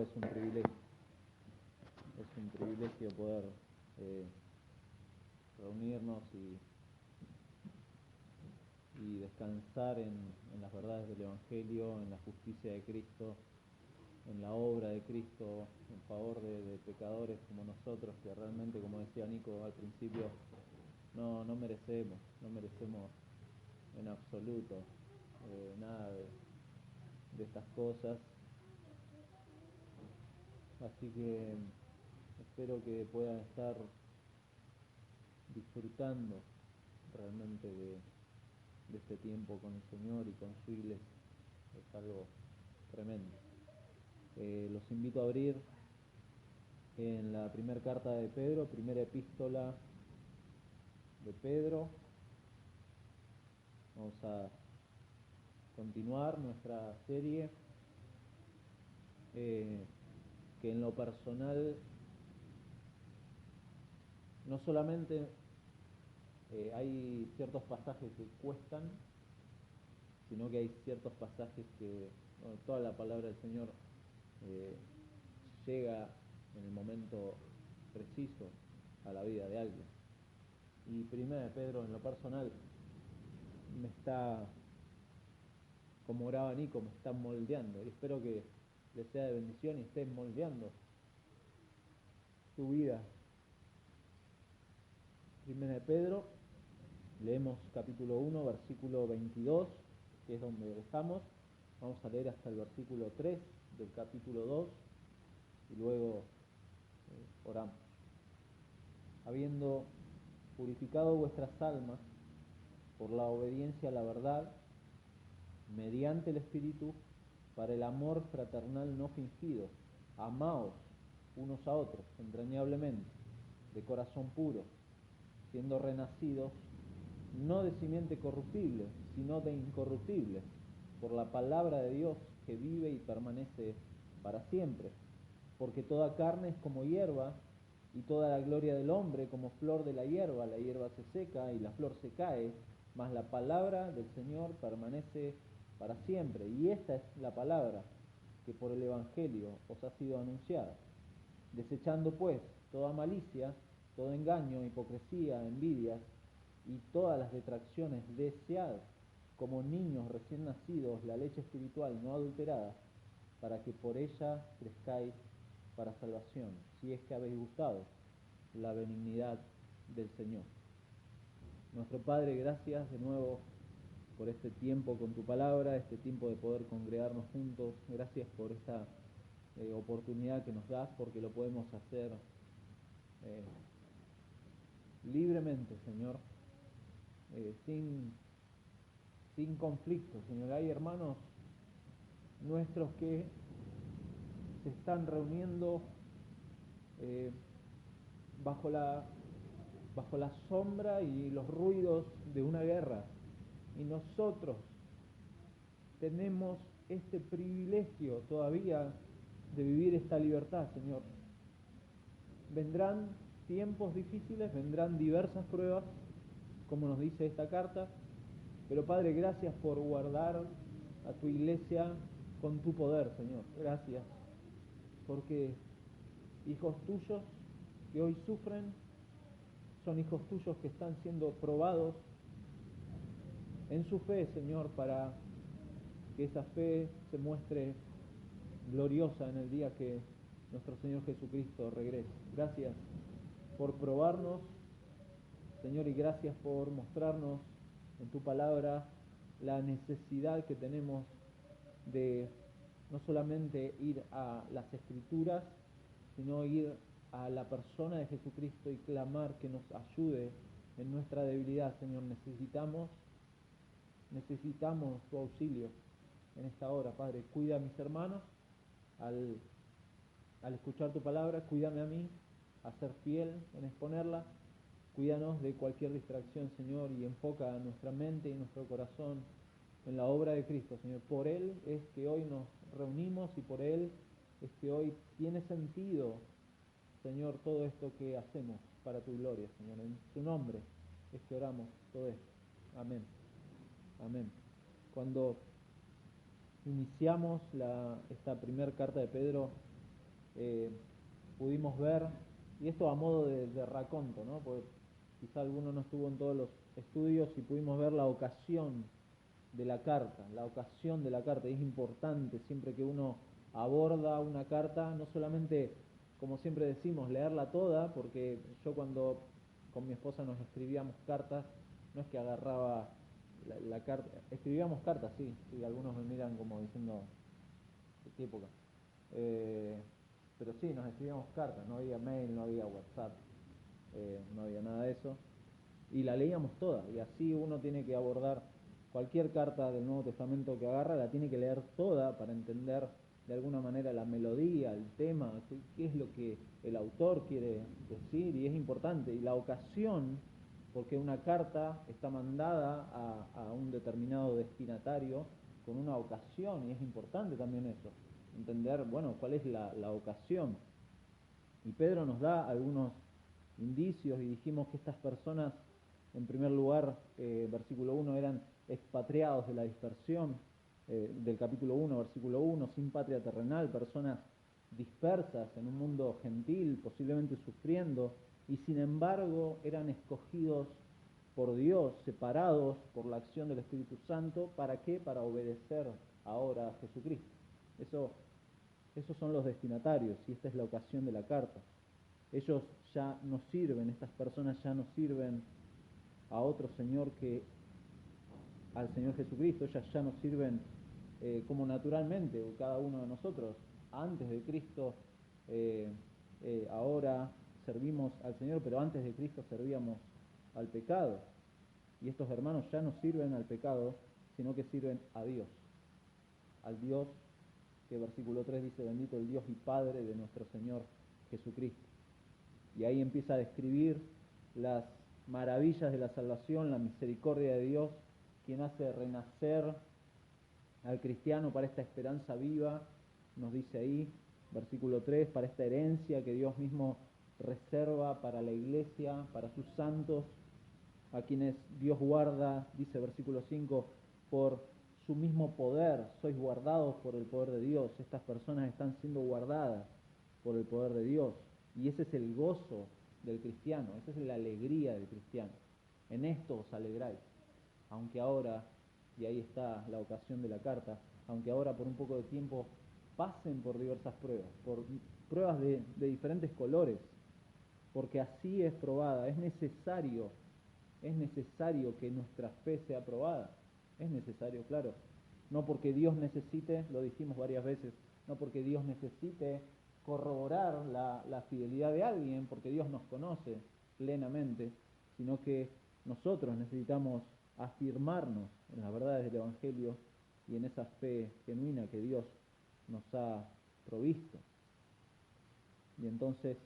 es un privilegio. Es un privilegio poder reunirnos y descansar en las verdades del Evangelio, en la justicia de Cristo, en la obra de Cristo en favor de pecadores como nosotros, que realmente, como decía Nico al principio, no merecemos en absoluto nada de estas cosas. Así que espero que puedan estar disfrutando realmente de este tiempo con el Señor y con su iglesia. Es algo tremendo. Los invito a abrir en la primera carta de Pedro, primera epístola de Pedro. Vamos a continuar nuestra serie, que en lo personal no solamente hay ciertos pasajes que cuestan, sino que hay ciertos pasajes que toda la palabra del Señor llega en el momento preciso a la vida de alguien. Y primera de Pedro, en lo personal, me está, como oraba Nico, me está moldeando, y espero que les sea de bendición y estén moldeando tu vida. Primera de Pedro, leemos capítulo 1, versículo 22, que es donde dejamos. Vamos a leer hasta el versículo 3 del capítulo 2 y luego oramos. Habiendo purificado vuestras almas por la obediencia a la verdad, mediante el Espíritu, para el amor fraternal no fingido, amaos unos a otros entrañablemente, de corazón puro, siendo renacidos no de simiente corruptible, sino de incorruptible, por la palabra de Dios que vive y permanece para siempre. Porque toda carne es como hierba, y toda la gloria del hombre como flor de la hierba se seca y la flor se cae, mas la palabra del Señor permanece para siempre. Y esta es la palabra que por el Evangelio os ha sido anunciada. Desechando pues toda malicia, todo engaño, hipocresía, envidias y todas las detracciones, desead como niños recién nacidos la leche espiritual no adulterada, para que por ella crezcáis para salvación, si es que habéis gustado la benignidad del Señor. Nuestro Padre, gracias de nuevo por este tiempo con tu palabra, este tiempo de poder congregarnos juntos. Gracias por esta oportunidad que nos das, porque lo podemos hacer libremente, Señor, sin conflicto, Señor. Hay hermanos nuestros que se están reuniendo bajo la sombra y los ruidos de una guerra, y nosotros tenemos este privilegio todavía de vivir esta libertad, Señor. Vendrán tiempos difíciles, vendrán diversas pruebas, como nos dice esta carta, pero Padre, gracias por guardar a tu iglesia con tu poder, Señor. Gracias, porque hijos tuyos que hoy sufren son hijos tuyos que están siendo probados en su fe, Señor, para que esa fe se muestre gloriosa en el día que nuestro Señor Jesucristo regrese. Gracias por probarnos, Señor, y gracias por mostrarnos en tu palabra la necesidad que tenemos de no solamente ir a las Escrituras, sino ir a la persona de Jesucristo y clamar que nos ayude en nuestra debilidad, Señor. Necesitamos tu auxilio en esta hora, Padre. Cuida a mis hermanos al escuchar tu palabra, cuídame a mí a ser fiel en exponerla. Cuídanos de cualquier distracción, Señor, y enfoca nuestra mente y nuestro corazón en la obra de Cristo, Señor. Por Él es que hoy nos reunimos y por Él es que hoy tiene sentido, Señor, todo esto que hacemos para tu gloria, Señor. En su nombre es que oramos todo esto. Amén. Amén. Cuando iniciamos esta primera carta de Pedro, eh, pudimos ver, y esto a modo de raconto, ¿no? Porque quizá alguno no estuvo en todos los estudios y pudimos ver la ocasión de la carta, la ocasión de la carta. Y es importante siempre que uno aborda una carta, no solamente, como siempre decimos, leerla toda, porque yo cuando con mi esposa nos escribíamos cartas, no es que agarraba la carta, escribíamos cartas, sí, y algunos me miran como diciendo, ¿de qué época? Eh, pero sí, nos escribíamos cartas, no había mail, no había WhatsApp, no había nada de eso, y la leíamos toda, y así uno tiene que abordar cualquier carta del Nuevo Testamento que agarra, la tiene que leer toda para entender de alguna manera la melodía, el tema, qué es lo que el autor quiere decir, y es importante, y la ocasión, porque una carta está mandada a un determinado destinatario con una ocasión, y es importante también eso, entender, bueno, cuál es la ocasión. Y Pedro nos da algunos indicios y dijimos que estas personas, en primer lugar, versículo 1, eran expatriados de la dispersión, del capítulo 1, versículo 1, sin patria terrenal, personas dispersas en un mundo gentil, posiblemente sufriendo, y sin embargo eran escogidos por Dios, separados por la acción del Espíritu Santo. ¿Para qué? Para obedecer ahora a Jesucristo. Esos son los destinatarios y esta es la ocasión de la carta. Ellos ya no sirven, estas personas ya no sirven a otro Señor que al Señor Jesucristo. Ellas ya no sirven como naturalmente cada uno de nosotros. Antes de Cristo, eh, ahora servimos al Señor, pero antes de Cristo servíamos al pecado. Y estos hermanos ya no sirven al pecado, sino que sirven a Dios. Al Dios que versículo 3 dice, bendito el Dios y Padre de nuestro Señor Jesucristo. Y ahí empieza a describir las maravillas de la salvación, la misericordia de Dios, quien hace renacer al cristiano para esta esperanza viva, nos dice ahí, versículo 3, para esta herencia que Dios mismo reserva para la iglesia, para sus santos, a quienes Dios guarda, dice versículo 5, por su mismo poder, sois guardados por el poder de Dios. Estas personas están siendo guardadas por el poder de Dios. Y ese es el gozo del cristiano, esa es la alegría del cristiano. En esto os alegráis, aunque ahora, y ahí está la ocasión de la carta, aunque ahora por un poco de tiempo pasen por diversas pruebas, por pruebas de diferentes colores, porque así es probada, es necesario que nuestra fe sea probada, es necesario, claro, no porque Dios necesite, lo dijimos varias veces, no porque Dios necesite corroborar la fidelidad de alguien, porque Dios nos conoce plenamente, sino que nosotros necesitamos afirmarnos en las verdades del Evangelio y en esa fe genuina que Dios nos ha provisto. Y entonces,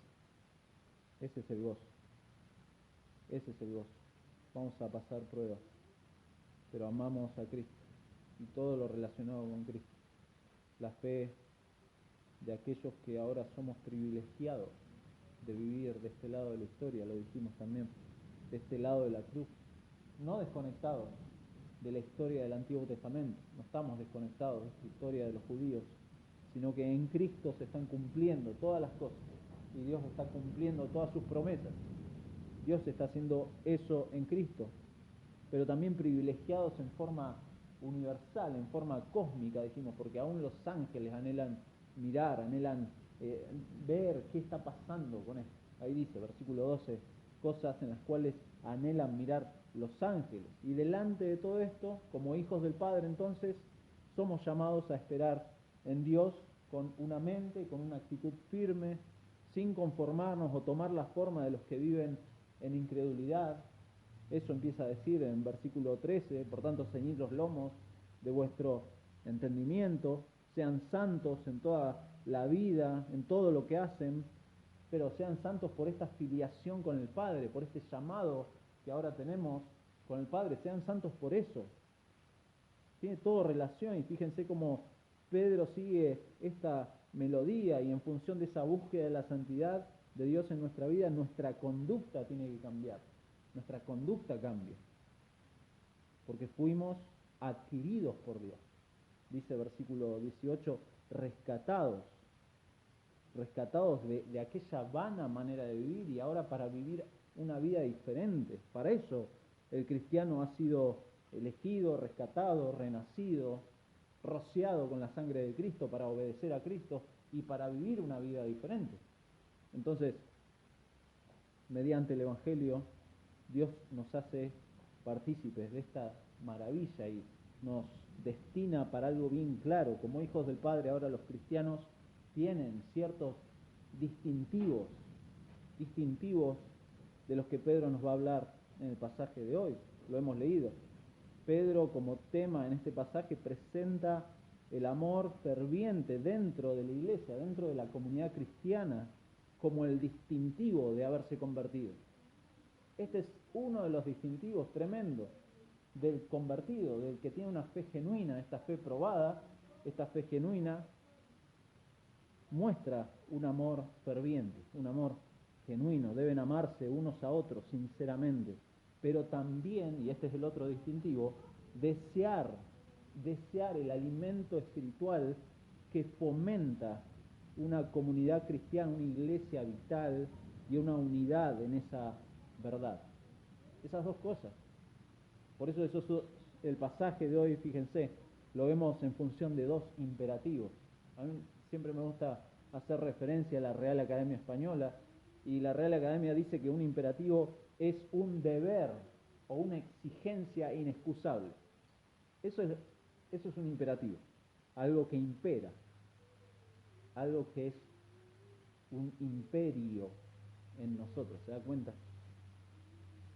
ese es el gozo, ese es el gozo. Vamos a pasar pruebas, pero amamos a Cristo y todo lo relacionado con Cristo. La fe de aquellos que ahora somos privilegiados de vivir de este lado de la historia, lo dijimos también, de este lado de la cruz, no desconectados de la historia del Antiguo Testamento, no estamos desconectados de esta historia de los judíos, sino que en Cristo se están cumpliendo todas las cosas y Dios está cumpliendo todas sus promesas. Dios está haciendo eso en Cristo, pero también privilegiados en forma universal, en forma cósmica, dijimos, porque aún los ángeles anhelan mirar, anhelan ver qué está pasando con esto. Ahí dice, versículo 12, cosas en las cuales anhelan mirar los ángeles. Y delante de todo esto, como hijos del Padre, entonces, somos llamados a esperar en Dios con una mente, con una actitud firme, sin conformarnos o tomar la forma de los que viven en incredulidad. Eso empieza a decir en versículo 13, por tanto ceñid los lomos de vuestro entendimiento, sean santos en toda la vida, en todo lo que hacen, pero sean santos por esta filiación con el Padre, por este llamado que ahora tenemos con el Padre, sean santos por eso. Tiene todo relación y fíjense cómo Pedro sigue esta melodía y en función de esa búsqueda de la santidad de Dios en nuestra vida, nuestra conducta tiene que cambiar. Nuestra conducta cambia, porque fuimos adquiridos por Dios. Dice versículo 18, rescatados. rescatados de aquella vana manera de vivir y ahora para vivir una vida diferente. Para eso el cristiano ha sido elegido, rescatado, renacido, rociado con la sangre de Cristo para obedecer a Cristo y para vivir una vida diferente. Entonces, mediante el Evangelio, Dios nos hace partícipes de esta maravilla y nos destina para algo bien claro. Como hijos del Padre, ahora los cristianos tienen ciertos distintivos de los que Pedro nos va a hablar en el pasaje de hoy. Lo hemos leído. Pedro, como tema en este pasaje, presenta el amor ferviente dentro de la iglesia, dentro de la comunidad cristiana, como el distintivo de haberse convertido. Este es uno de los distintivos tremendos del convertido, del que tiene una fe genuina. Esta fe probada, esta fe genuina, muestra un amor ferviente, un amor genuino. Deben amarse unos a otros sinceramente, pero también, y este es el otro distintivo, desear el alimento espiritual que fomenta una comunidad cristiana, una iglesia vital y una unidad en esa verdad. Esas dos cosas. Por eso el pasaje de hoy, fíjense, lo vemos en función de dos imperativos. A mí siempre me gusta hacer referencia a la Real Academia Española, y la Real Academia dice que un imperativo es un deber o una exigencia inexcusable. Eso es un imperativo, algo que impera, algo que es un imperio en nosotros, ¿se da cuenta?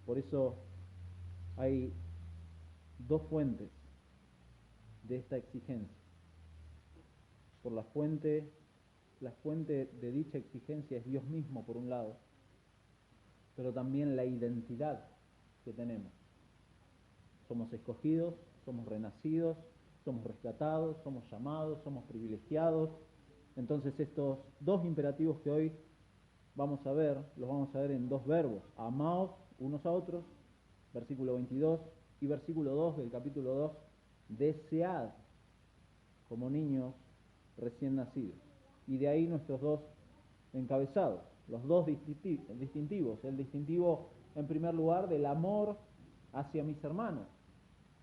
Por eso hay dos fuentes de esta exigencia. Por la fuente de dicha exigencia es Dios mismo por un lado, pero también la identidad que tenemos. Somos escogidos, somos renacidos, somos rescatados, somos llamados, somos privilegiados. Entonces estos dos imperativos que hoy vamos a ver, los vamos a ver en dos verbos: amaos unos a otros, versículo 22, y versículo 2 del capítulo 2, desead como niños recién nacidos. Y de ahí nuestros dos encabezados, los dos distintivos. El distintivo, en primer lugar, del amor hacia mis hermanos,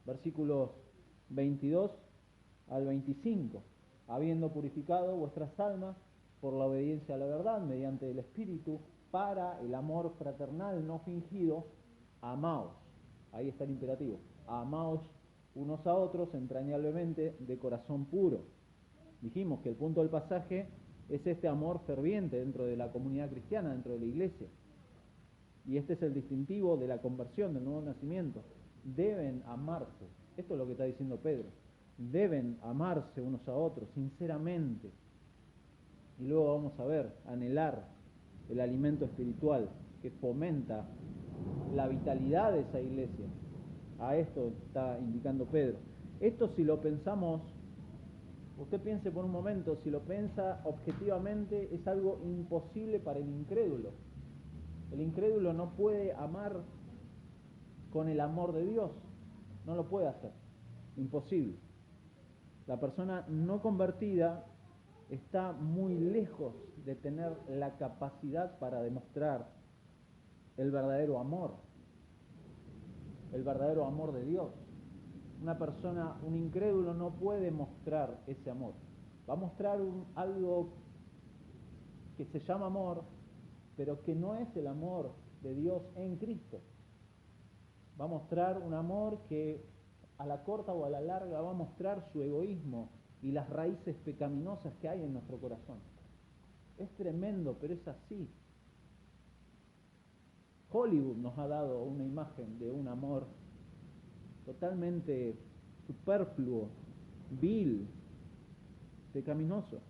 versículos 22 al 25. Habiendo purificado vuestras almas por la obediencia a la verdad mediante el Espíritu, para el amor fraternal no fingido, amaos. Ahí está el imperativo. Amaos unos a otros entrañablemente de corazón puro. Dijimos que el punto del pasaje es este amor ferviente dentro de la comunidad cristiana, dentro de la iglesia. Y este es el distintivo de la conversión, del nuevo nacimiento. Deben amarse. Esto es lo que está diciendo Pedro. Deben amarse unos a otros sinceramente. Y luego vamos a ver, anhelar el alimento espiritual que fomenta la vitalidad de esa iglesia. A esto está indicando Pedro. Esto, si lo pensamos, usted piense por un momento, si lo piensa objetivamente, es algo imposible para el incrédulo. El incrédulo no puede amar con el amor de Dios, no lo puede hacer, imposible. La persona no convertida está muy lejos de tener la capacidad para demostrar el verdadero amor de Dios. Una persona, un incrédulo, no puede mostrar ese amor. Va a mostrar algo que se llama amor, pero que no es el amor de Dios en Cristo. Va a mostrar un amor que a la corta o a la larga va a mostrar su egoísmo y las raíces pecaminosas que hay en nuestro corazón. Es tremendo, pero es así. Hollywood nos ha dado una imagen de un amor totalmente superfluo, vil, pecaminoso.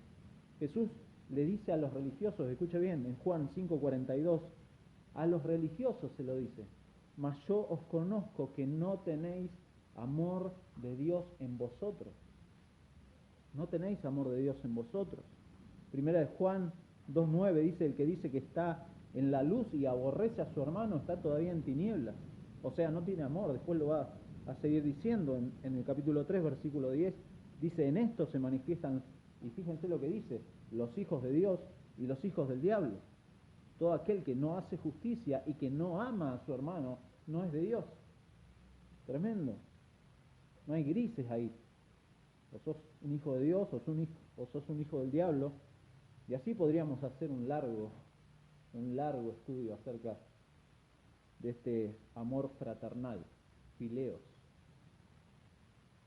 Jesús le dice a los religiosos, escuche bien, en Juan 5:42, a los religiosos se lo dice: mas yo os conozco que no tenéis amor de Dios en vosotros. No tenéis amor de Dios en vosotros. Primera de Juan 2:9 dice: el que dice que está en la luz y aborrece a su hermano está todavía en tinieblas. O sea, no tiene amor. Después lo va a seguir diciendo en el capítulo 3, versículo 10. Dice: en esto se manifiestan, y fíjense lo que dice, los hijos de Dios y los hijos del diablo. Todo aquel que no hace justicia y que no ama a su hermano no es de Dios. Tremendo. No hay grises ahí. O sos un hijo de Dios o sos un hijo del diablo. Y así podríamos hacer un largo estudio acerca de este amor fraternal, fileos,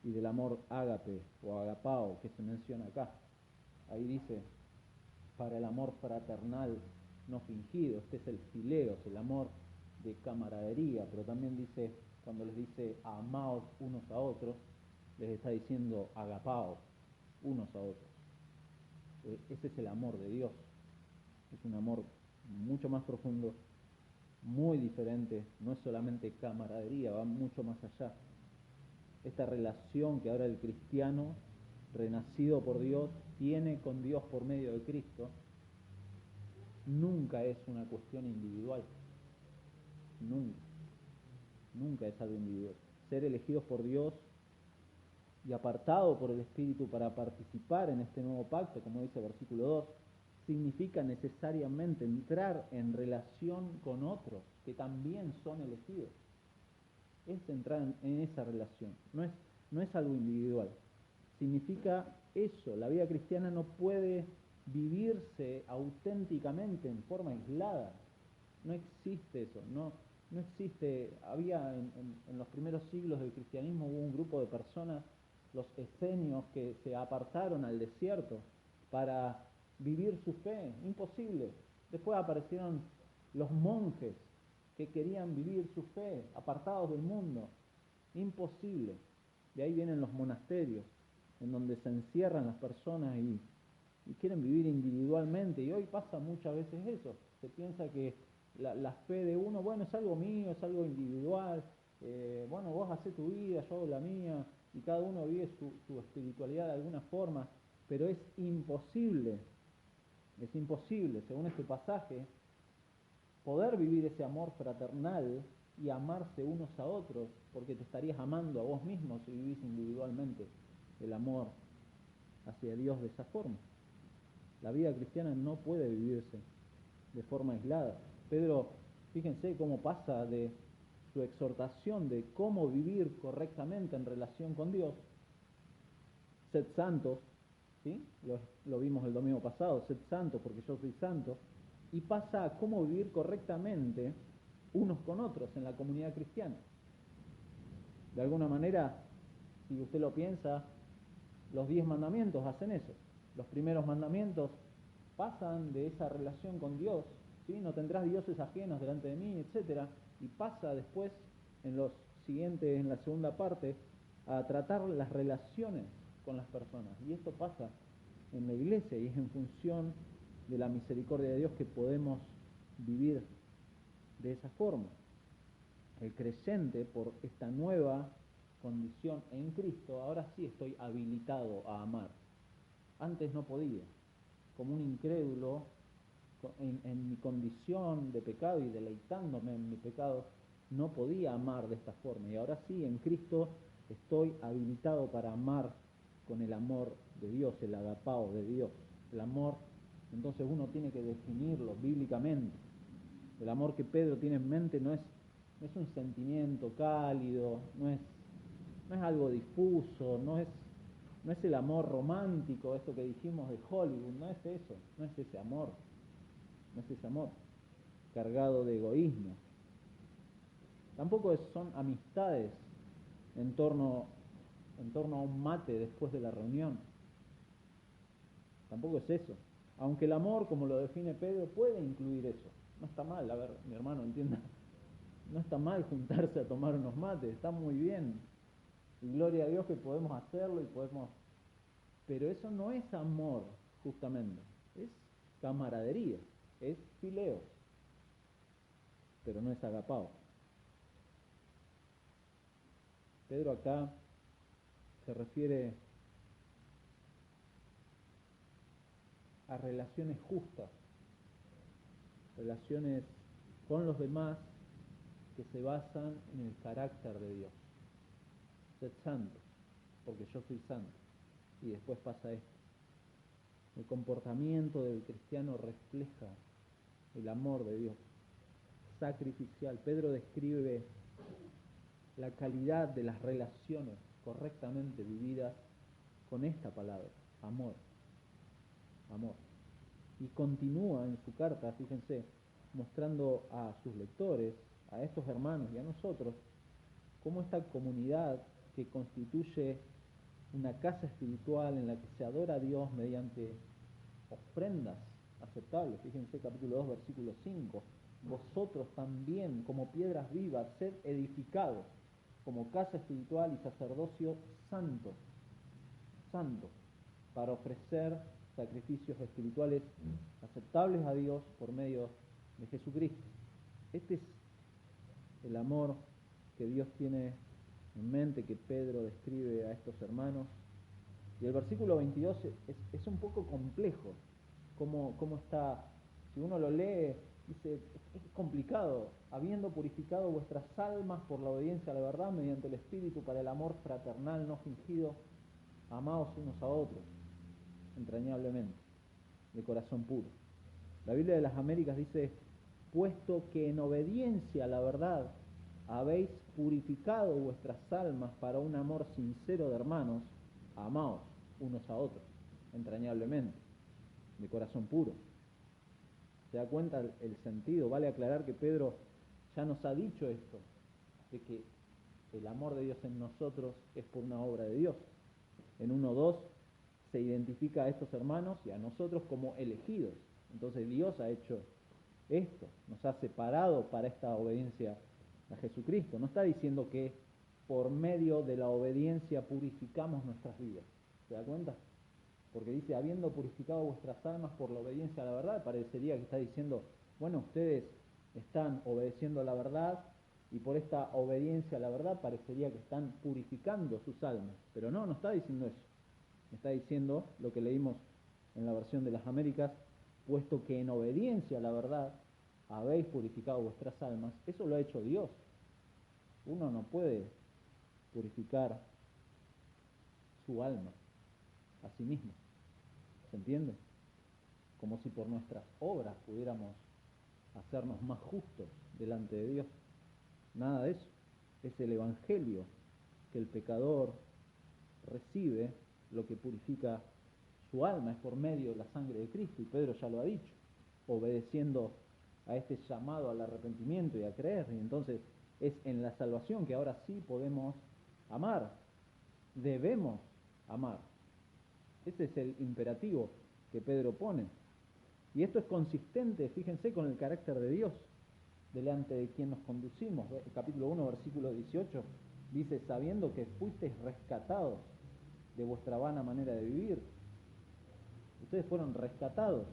y del amor ágape o agapao que se menciona acá. Ahí dice, para el amor fraternal no fingido, este es el fileos, el amor de camaradería, pero también dice, cuando les dice amaos unos a otros, les está diciendo agapaos unos a otros. Ese es el amor de Dios, es un amor mucho más profundo, muy diferente, no es solamente camaradería, va mucho más allá. Esta relación que ahora el cristiano, renacido por Dios, tiene con Dios por medio de Cristo, nunca es una cuestión individual. Nunca es algo individual. Ser elegidos por Dios y apartado por el Espíritu para participar en este nuevo pacto, como dice el versículo 2, significa necesariamente entrar en relación con otros que también son elegidos. Es entrar en esa relación, no es algo individual. Significa eso, la vida cristiana no puede vivirse auténticamente en forma aislada. No existe eso, no existe. Había en los primeros siglos del cristianismo hubo un grupo de personas, los esenios, que se apartaron al desierto para vivir su fe. Imposible. Después aparecieron los monjes que querían vivir su fe, apartados del mundo. Imposible. De ahí vienen los monasterios, en donde se encierran las personas y quieren vivir individualmente. Y hoy pasa muchas veces eso. Se piensa que la fe de uno, bueno, es algo mío, es algo individual. Bueno, vos hacés tu vida, yo hago la mía, y cada uno vive su espiritualidad de alguna forma. Pero es imposible, según este pasaje, poder vivir ese amor fraternal y amarse unos a otros, porque te estarías amando a vos mismo si vivís individualmente el amor hacia Dios de esa forma. La vida cristiana no puede vivirse de forma aislada. Pedro, fíjense cómo pasa de su exhortación de cómo vivir correctamente en relación con Dios, sed santos, ¿sí? Lo vimos el domingo pasado, sed santos porque yo soy santo, y pasa a cómo vivir correctamente unos con otros en la comunidad cristiana. De alguna manera, si usted lo piensa, los 10 mandamientos hacen eso. Los primeros mandamientos pasan de esa relación con Dios, ¿sí? No tendrás dioses ajenos delante de mí, etc. Y pasa después, en los siguientes, en la segunda parte, a tratar las relaciones con las personas. Y esto pasa en la iglesia y es en función de la misericordia de Dios que podemos vivir de esa forma. El creyente, por esta nueva condición en Cristo, ahora sí estoy habilitado a amar. Antes no podía. Como un incrédulo, en mi condición de pecado y deleitándome en mi pecado, no podía amar de esta forma. Y ahora sí, en Cristo estoy habilitado para amar con el amor de Dios, el agapao de Dios. El amor, entonces uno tiene que definirlo bíblicamente. El amor que Pedro tiene en mente no es un sentimiento cálido, no es algo difuso, no es el amor romántico, esto que dijimos de Hollywood, no es eso, no es ese amor, cargado de egoísmo. Tampoco son amistades en torno a un mate después de la reunión. Tampoco es eso. Aunque el amor, como lo define Pedro, puede incluir eso. No está mal, a ver, mi hermano, entienda. No está mal juntarse a tomar unos mates, está muy bien. Y gloria a Dios que podemos hacerlo y podemos... Pero eso no es amor, justamente. Es camaradería, es fileo. Pero no es agapao. Pedro acá se refiere a relaciones justas, relaciones con los demás que se basan en el carácter de Dios. Sed santos, porque yo soy santo. Y después pasa esto. El comportamiento del cristiano refleja el amor de Dios, sacrificial. Pedro describe la calidad de las relaciones correctamente vividas con esta palabra, amor, amor. Y continúa en su carta, fíjense, mostrando a sus lectores, a estos hermanos y a nosotros, cómo esta comunidad que constituye una casa espiritual en la que se adora a Dios mediante ofrendas aceptables. Fíjense capítulo 2, versículo 5. Vosotros también, como piedras vivas, sed edificados como casa espiritual y sacerdocio santo, santo, para ofrecer sacrificios espirituales aceptables a Dios por medio de Jesucristo. Este es el amor que Dios tiene en mente, que Pedro describe a estos hermanos. Y el versículo 22 es un poco complejo, cómo está, si uno lo lee, dice, es complicado, habiendo purificado vuestras almas por la obediencia a la verdad mediante el Espíritu para el amor fraternal no fingido, amaos unos a otros, entrañablemente, de corazón puro. La Biblia de las Américas dice, puesto que en obediencia a la verdad habéis purificado vuestras almas para un amor sincero de hermanos, amaos unos a otros, entrañablemente, de corazón puro. ¿Se da cuenta el sentido? Vale aclarar que Pedro ya nos ha dicho esto, de que el amor de Dios en nosotros es por una obra de Dios. En 1:2 se identifica a estos hermanos y a nosotros como elegidos. Entonces Dios ha hecho esto, nos ha separado para esta obediencia a Jesucristo. No está diciendo que por medio de la obediencia purificamos nuestras vidas. ¿Se da cuenta? Porque dice, habiendo purificado vuestras almas por la obediencia a la verdad, parecería que está diciendo, bueno, ustedes están obedeciendo a la verdad y por esta obediencia a la verdad parecería que están purificando sus almas. Pero no está diciendo eso. Está diciendo lo que leímos en la versión de las Américas, puesto que en obediencia a la verdad habéis purificado vuestras almas. Eso lo ha hecho Dios. Uno no puede purificar su alma a sí mismo. ¿Se entiende? Como si por nuestras obras pudiéramos hacernos más justos delante de Dios. Nada de eso. Es el Evangelio que el pecador recibe, lo que purifica su alma, es por medio de la sangre de Cristo, y Pedro ya lo ha dicho, obedeciendo a este llamado al arrepentimiento y a creer. Y entonces es en la salvación que ahora sí podemos amar, debemos amar. Ese es el imperativo que Pedro pone. Y esto es consistente, fíjense, con el carácter de Dios, delante de quien nos conducimos. Capítulo 1, versículo 18, dice, sabiendo que fuisteis rescatados de vuestra vana manera de vivir. Ustedes fueron rescatados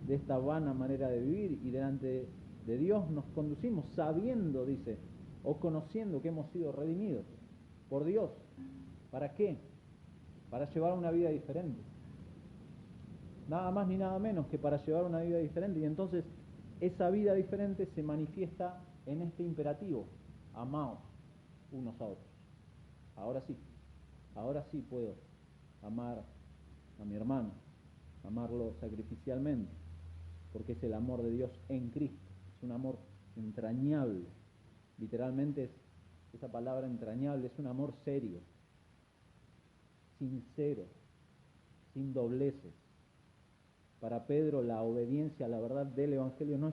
de esta vana manera de vivir y delante de Dios nos conducimos sabiendo, dice, o conociendo que hemos sido redimidos por Dios. ¿Para qué? Para llevar una vida diferente. Nada más ni nada menos que para llevar una vida diferente. Y entonces esa vida diferente se manifiesta en este imperativo: amaos unos a otros. Ahora sí puedo amar a mi hermano, amarlo sacrificialmente, porque es el amor de Dios en Cristo. Es un amor entrañable. Literalmente esa palabra entrañable, es un amor serio, sincero, sin dobleces. Para Pedro, la obediencia a la verdad del Evangelio no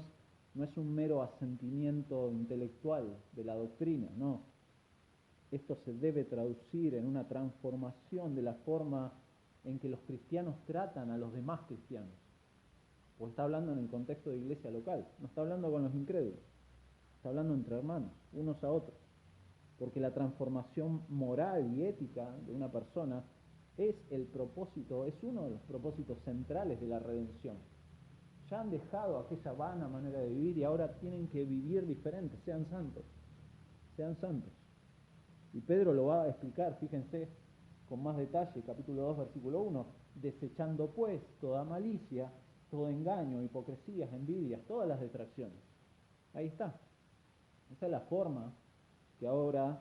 es un mero asentimiento intelectual de la doctrina, no. Esto se debe traducir en una transformación de la forma en que los cristianos tratan a los demás cristianos. O está hablando en el contexto de iglesia local, no está hablando con los incrédulos, está hablando entre hermanos, unos a otros. Porque la transformación moral y ética de una persona es el propósito, es uno de los propósitos centrales de la redención. Ya han dejado aquella vana manera de vivir y ahora tienen que vivir diferente, sean santos, sean santos. Y Pedro lo va a explicar, fíjense, con más detalle, capítulo 2, versículo 1, desechando pues toda malicia, todo engaño, hipocresías, envidias, todas las detracciones. Ahí está. Esa es la forma que ahora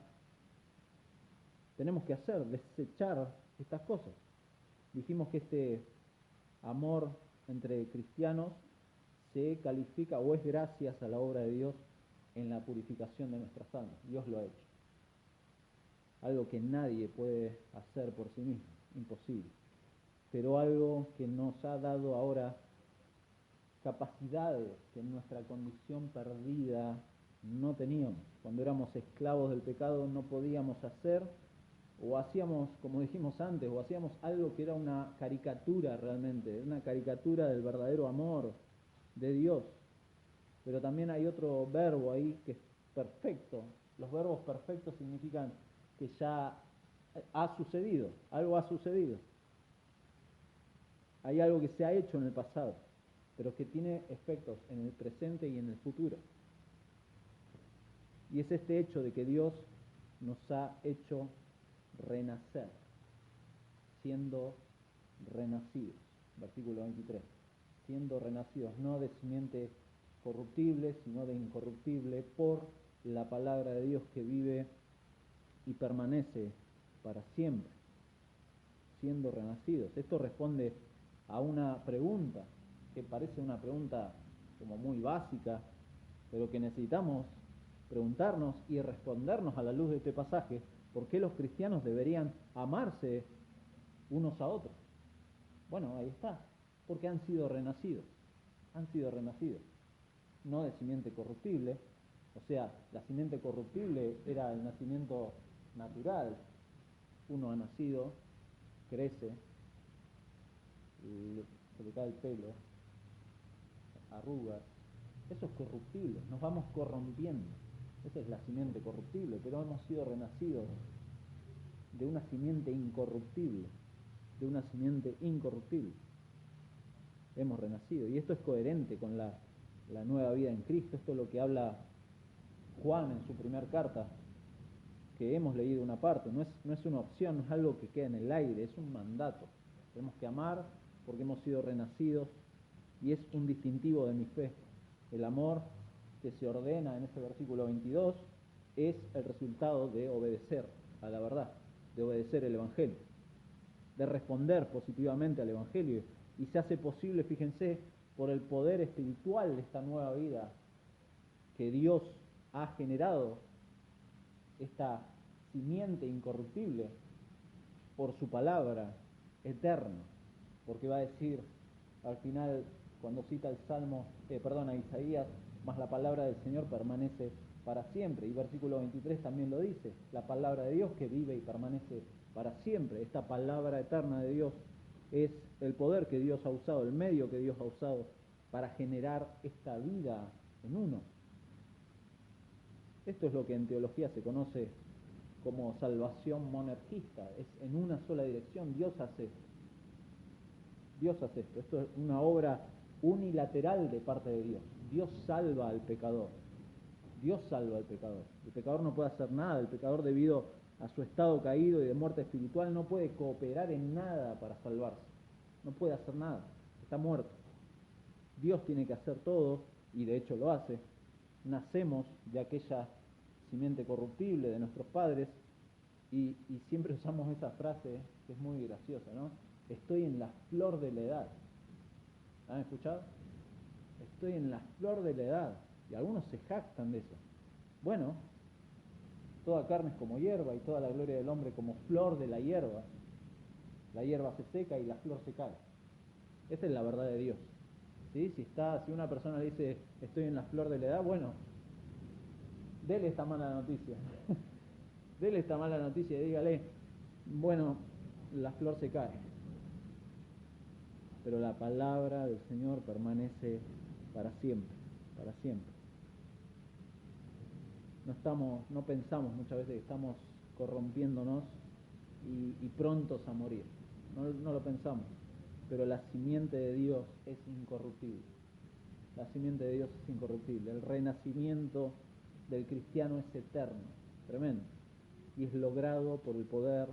tenemos que hacer, desechar estas cosas. Dijimos que este amor entre cristianos se califica o es gracias a la obra de Dios en la purificación de nuestras almas. Dios lo ha hecho. Algo que nadie puede hacer por sí mismo, imposible. Pero algo que nos ha dado ahora capacidades que en nuestra condición perdida no teníamos. Cuando éramos esclavos del pecado no podíamos hacer, o hacíamos, como dijimos antes, o hacíamos algo que era una caricatura realmente, una caricatura del verdadero amor de Dios. Pero también hay otro verbo ahí que es perfecto. Los verbos perfectos significan que ya ha sucedido, algo ha sucedido. Hay algo que se ha hecho en el pasado, pero que tiene efectos en el presente y en el futuro. Y es este hecho de que Dios nos ha hecho renacer, siendo renacidos. Versículo 23. Siendo renacidos, no de simiente corruptible, sino de incorruptible, por la palabra de Dios que vive y permanece para siempre. Siendo renacidos. Esto responde a una pregunta que parece una pregunta como muy básica, pero que necesitamos preguntarnos y respondernos a la luz de este pasaje. ¿Por qué los cristianos deberían amarse unos a otros? Bueno, ahí está, porque han sido renacidos, no de simiente corruptible, o sea, la simiente corruptible era el nacimiento natural. Uno ha nacido, crece, se le cae el pelo, arrugas, eso es corruptible, nos vamos corrompiendo, esa es la simiente corruptible, pero hemos sido renacidos de una simiente incorruptible, hemos renacido, y esto es coherente con la nueva vida en Cristo. Esto es lo que habla Juan en su primera carta, que hemos leído una parte, no es una opción, no es algo que queda en el aire, es un mandato. Tenemos que amar porque hemos sido renacidos, y es un distintivo de mi fe. El amor que se ordena en este versículo 22 es el resultado de obedecer a la verdad, de obedecer el Evangelio, de responder positivamente al Evangelio, y se hace posible, fíjense, por el poder espiritual de esta nueva vida que Dios ha generado, esta simiente incorruptible, por su palabra eterna, porque va a decir al final, cuando cita el Salmo, a Isaías, más la palabra del Señor permanece para siempre, y versículo 23 también lo dice, la palabra de Dios que vive y permanece para siempre. Esta palabra eterna de Dios es el poder que Dios ha usado, el medio que Dios ha usado para generar esta vida en uno. Esto es lo que en teología se conoce como salvación monergista, es en una sola dirección. Dios hace esto, esto es una obra unilateral de parte de Dios. Dios salva al pecador, el pecador no puede hacer nada, el pecador, debido a su estado caído y de muerte espiritual, no puede cooperar en nada para salvarse, no puede hacer nada, está muerto. Dios tiene que hacer todo, y de hecho lo hace. Nacemos de aquella simiente corruptible de nuestros padres, y siempre usamos esa frase que es muy graciosa, ¿no? Estoy en la flor de la edad. ¿Han escuchado? Estoy en la flor de la edad. Y algunos se jactan de eso. Bueno, toda carne es como hierba, y toda la gloria del hombre como flor de la hierba. La hierba se seca y la flor se cae. Esa es la verdad de Dios. ¿Sí? Si una persona le dice estoy en la flor de la edad, bueno, dele esta mala noticia. Dele esta mala noticia y dígale, bueno, la flor se cae, pero la palabra del Señor permanece para siempre, para siempre. No pensamos muchas veces que estamos corrompiéndonos y prontos a morir. No lo pensamos, pero la simiente de Dios es incorruptible. La simiente de Dios es incorruptible. El renacimiento del cristiano es eterno, tremendo, y es logrado por el poder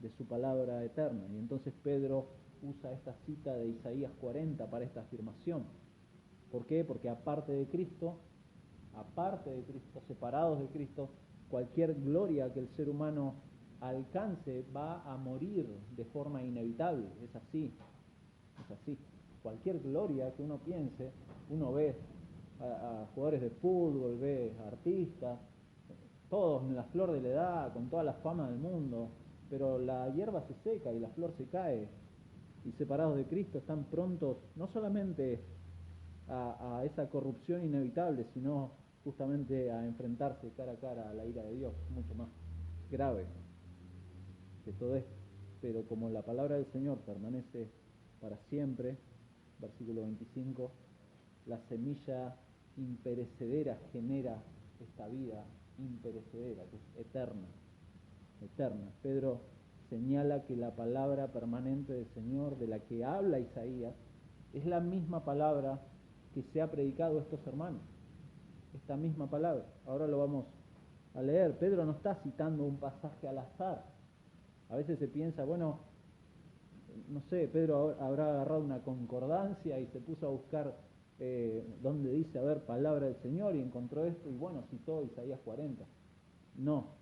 de su palabra eterna. Y entonces Pedro usa esta cita de Isaías 40 para esta afirmación. ¿Por qué? Porque aparte de Cristo, separados de Cristo, cualquier gloria que el ser humano alcance va a morir de forma inevitable. Es así. cualquier gloria que uno piense, uno ve a jugadores de fútbol, ve a artistas, todos en la flor de la edad, con toda la fama del mundo, pero la hierba se seca y la flor se cae, y separados de Cristo están prontos no solamente a esa corrupción inevitable, sino justamente a enfrentarse cara a cara a la ira de Dios, mucho más grave que todo esto. Pero como la palabra del Señor permanece para siempre, versículo 25, la semilla imperecedera genera esta vida imperecedera, que es eterna, eterna. Pedro señala que la palabra permanente del Señor, de la que habla Isaías, es la misma palabra que se ha predicado a estos hermanos, esta misma palabra. Ahora lo vamos a leer. Pedro no está citando un pasaje al azar. A veces se piensa, bueno, no sé, Pedro habrá agarrado una concordancia y se puso a buscar donde dice, a ver, palabra del Señor, y encontró esto, y bueno, citó Isaías 40. No,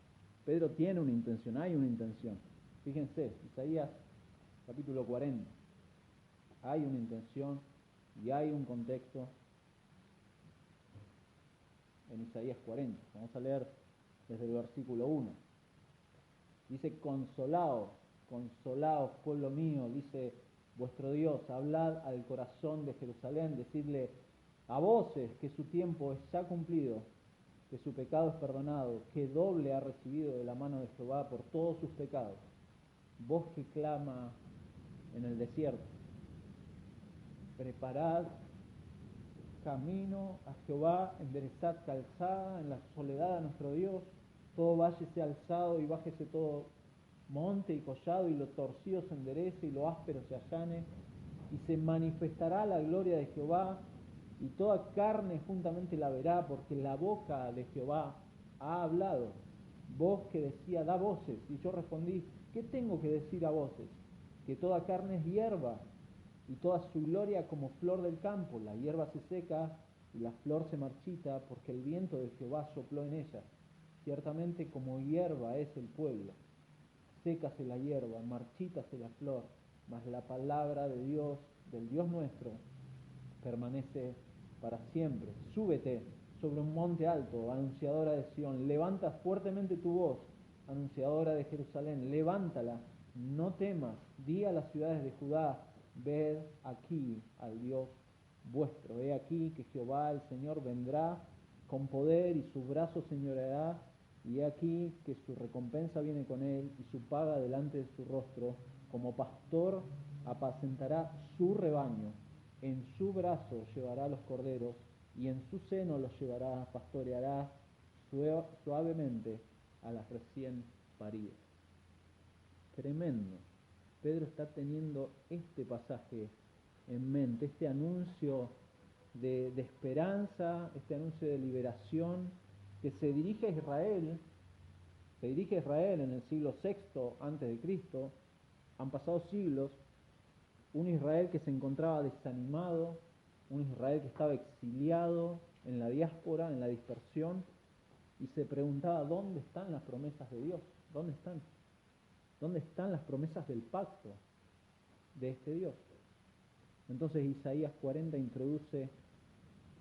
Pedro tiene una intención, hay una intención. Fíjense, Isaías capítulo 40, hay una intención y hay un contexto en Isaías 40. Vamos a leer desde el versículo 1. Dice, consolaos, consolaos, pueblo mío, dice vuestro Dios, hablad al corazón de Jerusalén, decidle a voces que su tiempo es ya cumplido, que su pecado es perdonado, que doble ha recibido de la mano de Jehová por todos sus pecados. Voz que clama en el desierto, preparad camino a Jehová, enderezad calzada en la soledad a nuestro Dios, todo valle sea alzado y bájese todo monte y collado, y lo torcido se enderece y lo áspero se allane, y se manifestará la gloria de Jehová, y toda carne juntamente la verá, porque la boca de Jehová ha hablado. Voz que decía, da voces, y yo respondí, ¿qué tengo que decir a voces? Que toda carne es hierba, y toda su gloria como flor del campo. La hierba se seca y la flor se marchita, porque el viento de Jehová sopló en ella. Ciertamente como hierba es el pueblo. Sécase la hierba, marchítase la flor, mas la palabra de Dios, del Dios nuestro, permanece para siempre. Súbete sobre un monte alto, anunciadora de Sión, levanta fuertemente tu voz, anunciadora de Jerusalén, levántala, no temas, di a las ciudades de Judá, ved aquí al Dios vuestro, he aquí que Jehová el Señor vendrá con poder y su brazo señoreará, y he aquí que su recompensa viene con él y su paga delante de su rostro, como pastor apacentará su rebaño, en su brazo llevará los corderos y en su seno los llevará, pastoreará suavemente a las recién paridas. Tremendo. Pedro está teniendo este pasaje en mente, este anuncio de esperanza, este anuncio de liberación que se dirige a Israel, en el siglo VI antes de Cristo. Han pasado siglos, un Israel que se encontraba desanimado, un Israel que estaba exiliado en la diáspora, en la dispersión, y se preguntaba, ¿dónde están las promesas de Dios? ¿Dónde están? ¿Dónde están las promesas del pacto de este Dios? Entonces Isaías 40 introduce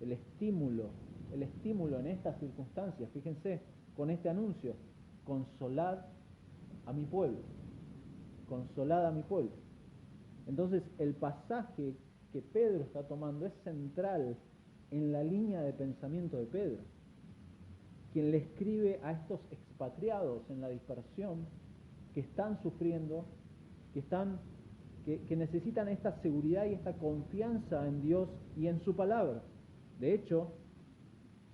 el estímulo en estas circunstancias. Fíjense, con este anuncio, consolad a mi pueblo, consolad a mi pueblo. Entonces el pasaje que Pedro está tomando es central en la línea de pensamiento de Pedro, quien le escribe a estos expatriados en la dispersión que están sufriendo, que necesitan esta seguridad y esta confianza en Dios y en su palabra. De hecho,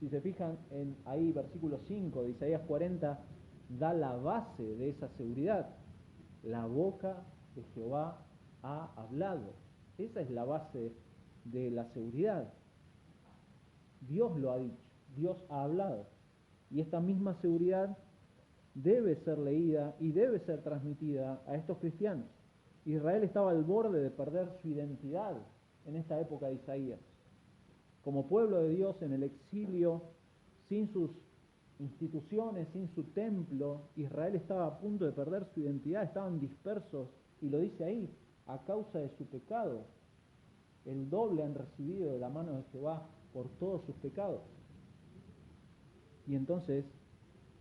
si se fijan en ahí versículo 5 de Isaías 40, da la base de esa seguridad. La boca de Jehová ha hablado. Esa es la base de la seguridad. Dios lo ha dicho, Dios ha hablado. Y esta misma seguridad debe ser leída y debe ser transmitida a estos cristianos. Israel estaba al borde de perder su identidad en esta época de Isaías. Como pueblo de Dios en el exilio, sin sus instituciones, sin su templo, Israel estaba a punto de perder su identidad, estaban dispersos, y lo dice ahí, a causa de su pecado. el doble han recibido de la mano de Jehová por todos sus pecados. Y entonces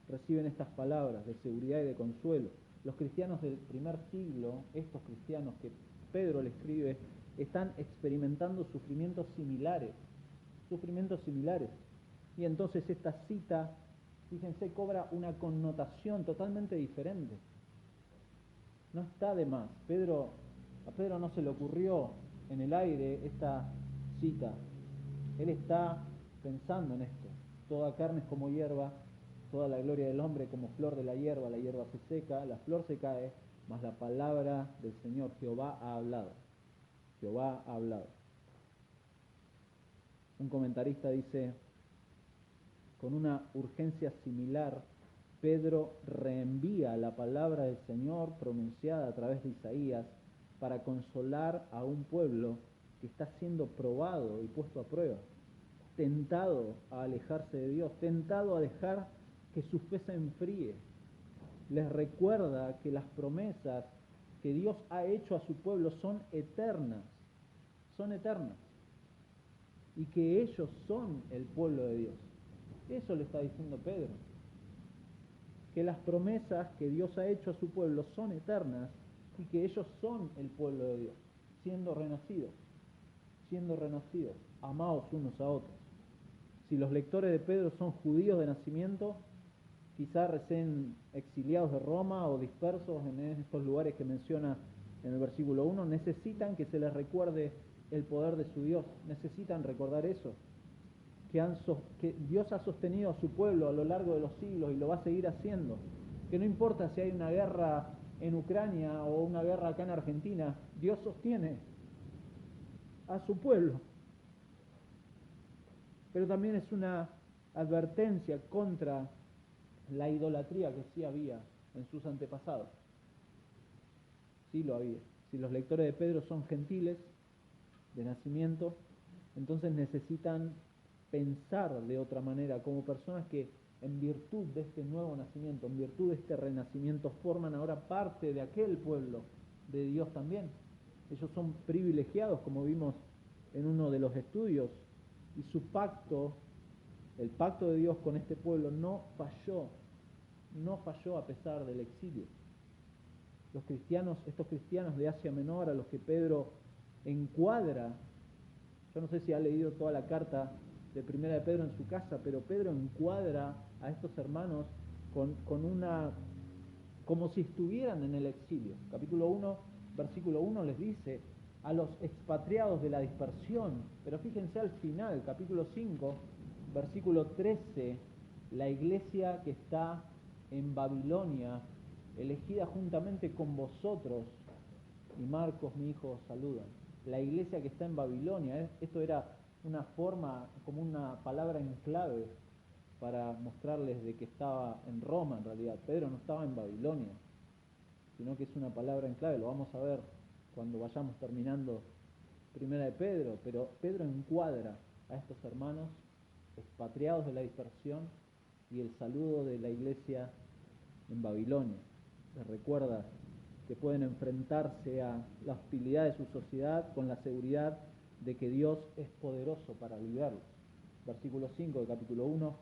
reciben estas palabras de seguridad y de consuelo. Los cristianos del primer siglo, estos cristianos que Pedro le escribe, están experimentando sufrimientos similares. Y entonces esta cita, fíjense, cobra una connotación totalmente diferente. No está de más. A Pedro no se le ocurrió en el aire esta cita. Él está pensando en esto. Toda carne es como hierba, toda la gloria del hombre como flor de la hierba se seca, la flor se cae, mas la palabra del Señor, Jehová ha hablado. Jehová ha hablado. Un comentarista dice, con una urgencia similar, Pedro reenvía la palabra del Señor pronunciada a través de Isaías para consolar a un pueblo que está siendo probado y puesto a prueba, tentado a alejarse de Dios, tentado a dejar que su fe se enfríe. Les recuerda que las promesas que Dios ha hecho a su pueblo son eternas, y que ellos son el pueblo de Dios. Eso le está diciendo Pedro, que las promesas que Dios ha hecho a su pueblo son eternas y que ellos son el pueblo de Dios, siendo renacidos, amados unos a otros. Si los lectores de Pedro son judíos de nacimiento, quizá recién exiliados de Roma o dispersos en estos lugares que menciona en el versículo 1, necesitan que se les recuerde el poder de su Dios, necesitan recordar eso, que Dios ha sostenido a su pueblo a lo largo de los siglos y lo va a seguir haciendo, que no importa si hay una guerra en Ucrania o una guerra acá en Argentina, Dios sostiene a su pueblo. Pero también es una advertencia contra la idolatría que sí había en sus antepasados. Sí lo había. Si los lectores de Pedro son gentiles de nacimiento, entonces necesitan pensar de otra manera, como personas que en virtud de este nuevo nacimiento, en virtud de este renacimiento, forman ahora parte de aquel pueblo de Dios también. Ellos son privilegiados, como vimos en uno de los estudios, y su pacto, el pacto de Dios con este pueblo no falló a pesar del exilio. Estos cristianos de Asia Menor a los que Pedro encuadra, yo no sé si ha leído toda la carta de Primera de Pedro en su casa, pero Pedro encuadra a estos hermanos como si estuvieran en el exilio. Capítulo 1, versículo 1 les dice, a los expatriados de la dispersión, pero fíjense al final, capítulo 5, versículo 13, la iglesia que está en Babilonia, elegida juntamente con vosotros, y Marcos, mi hijo, saludan. La iglesia que está en Babilonia, esto era una forma, como una palabra en clave para mostrarles de que estaba en Roma en realidad. Pedro no estaba en Babilonia, sino que es una palabra en clave, lo vamos a ver cuando vayamos terminando Primera de Pedro, pero Pedro encuadra a estos hermanos expatriados de la dispersión y el saludo de la iglesia en Babilonia. Les recuerda que pueden enfrentarse a la hostilidad de su sociedad con la seguridad de que Dios es poderoso para librarlos. Versículo 5 del capítulo 1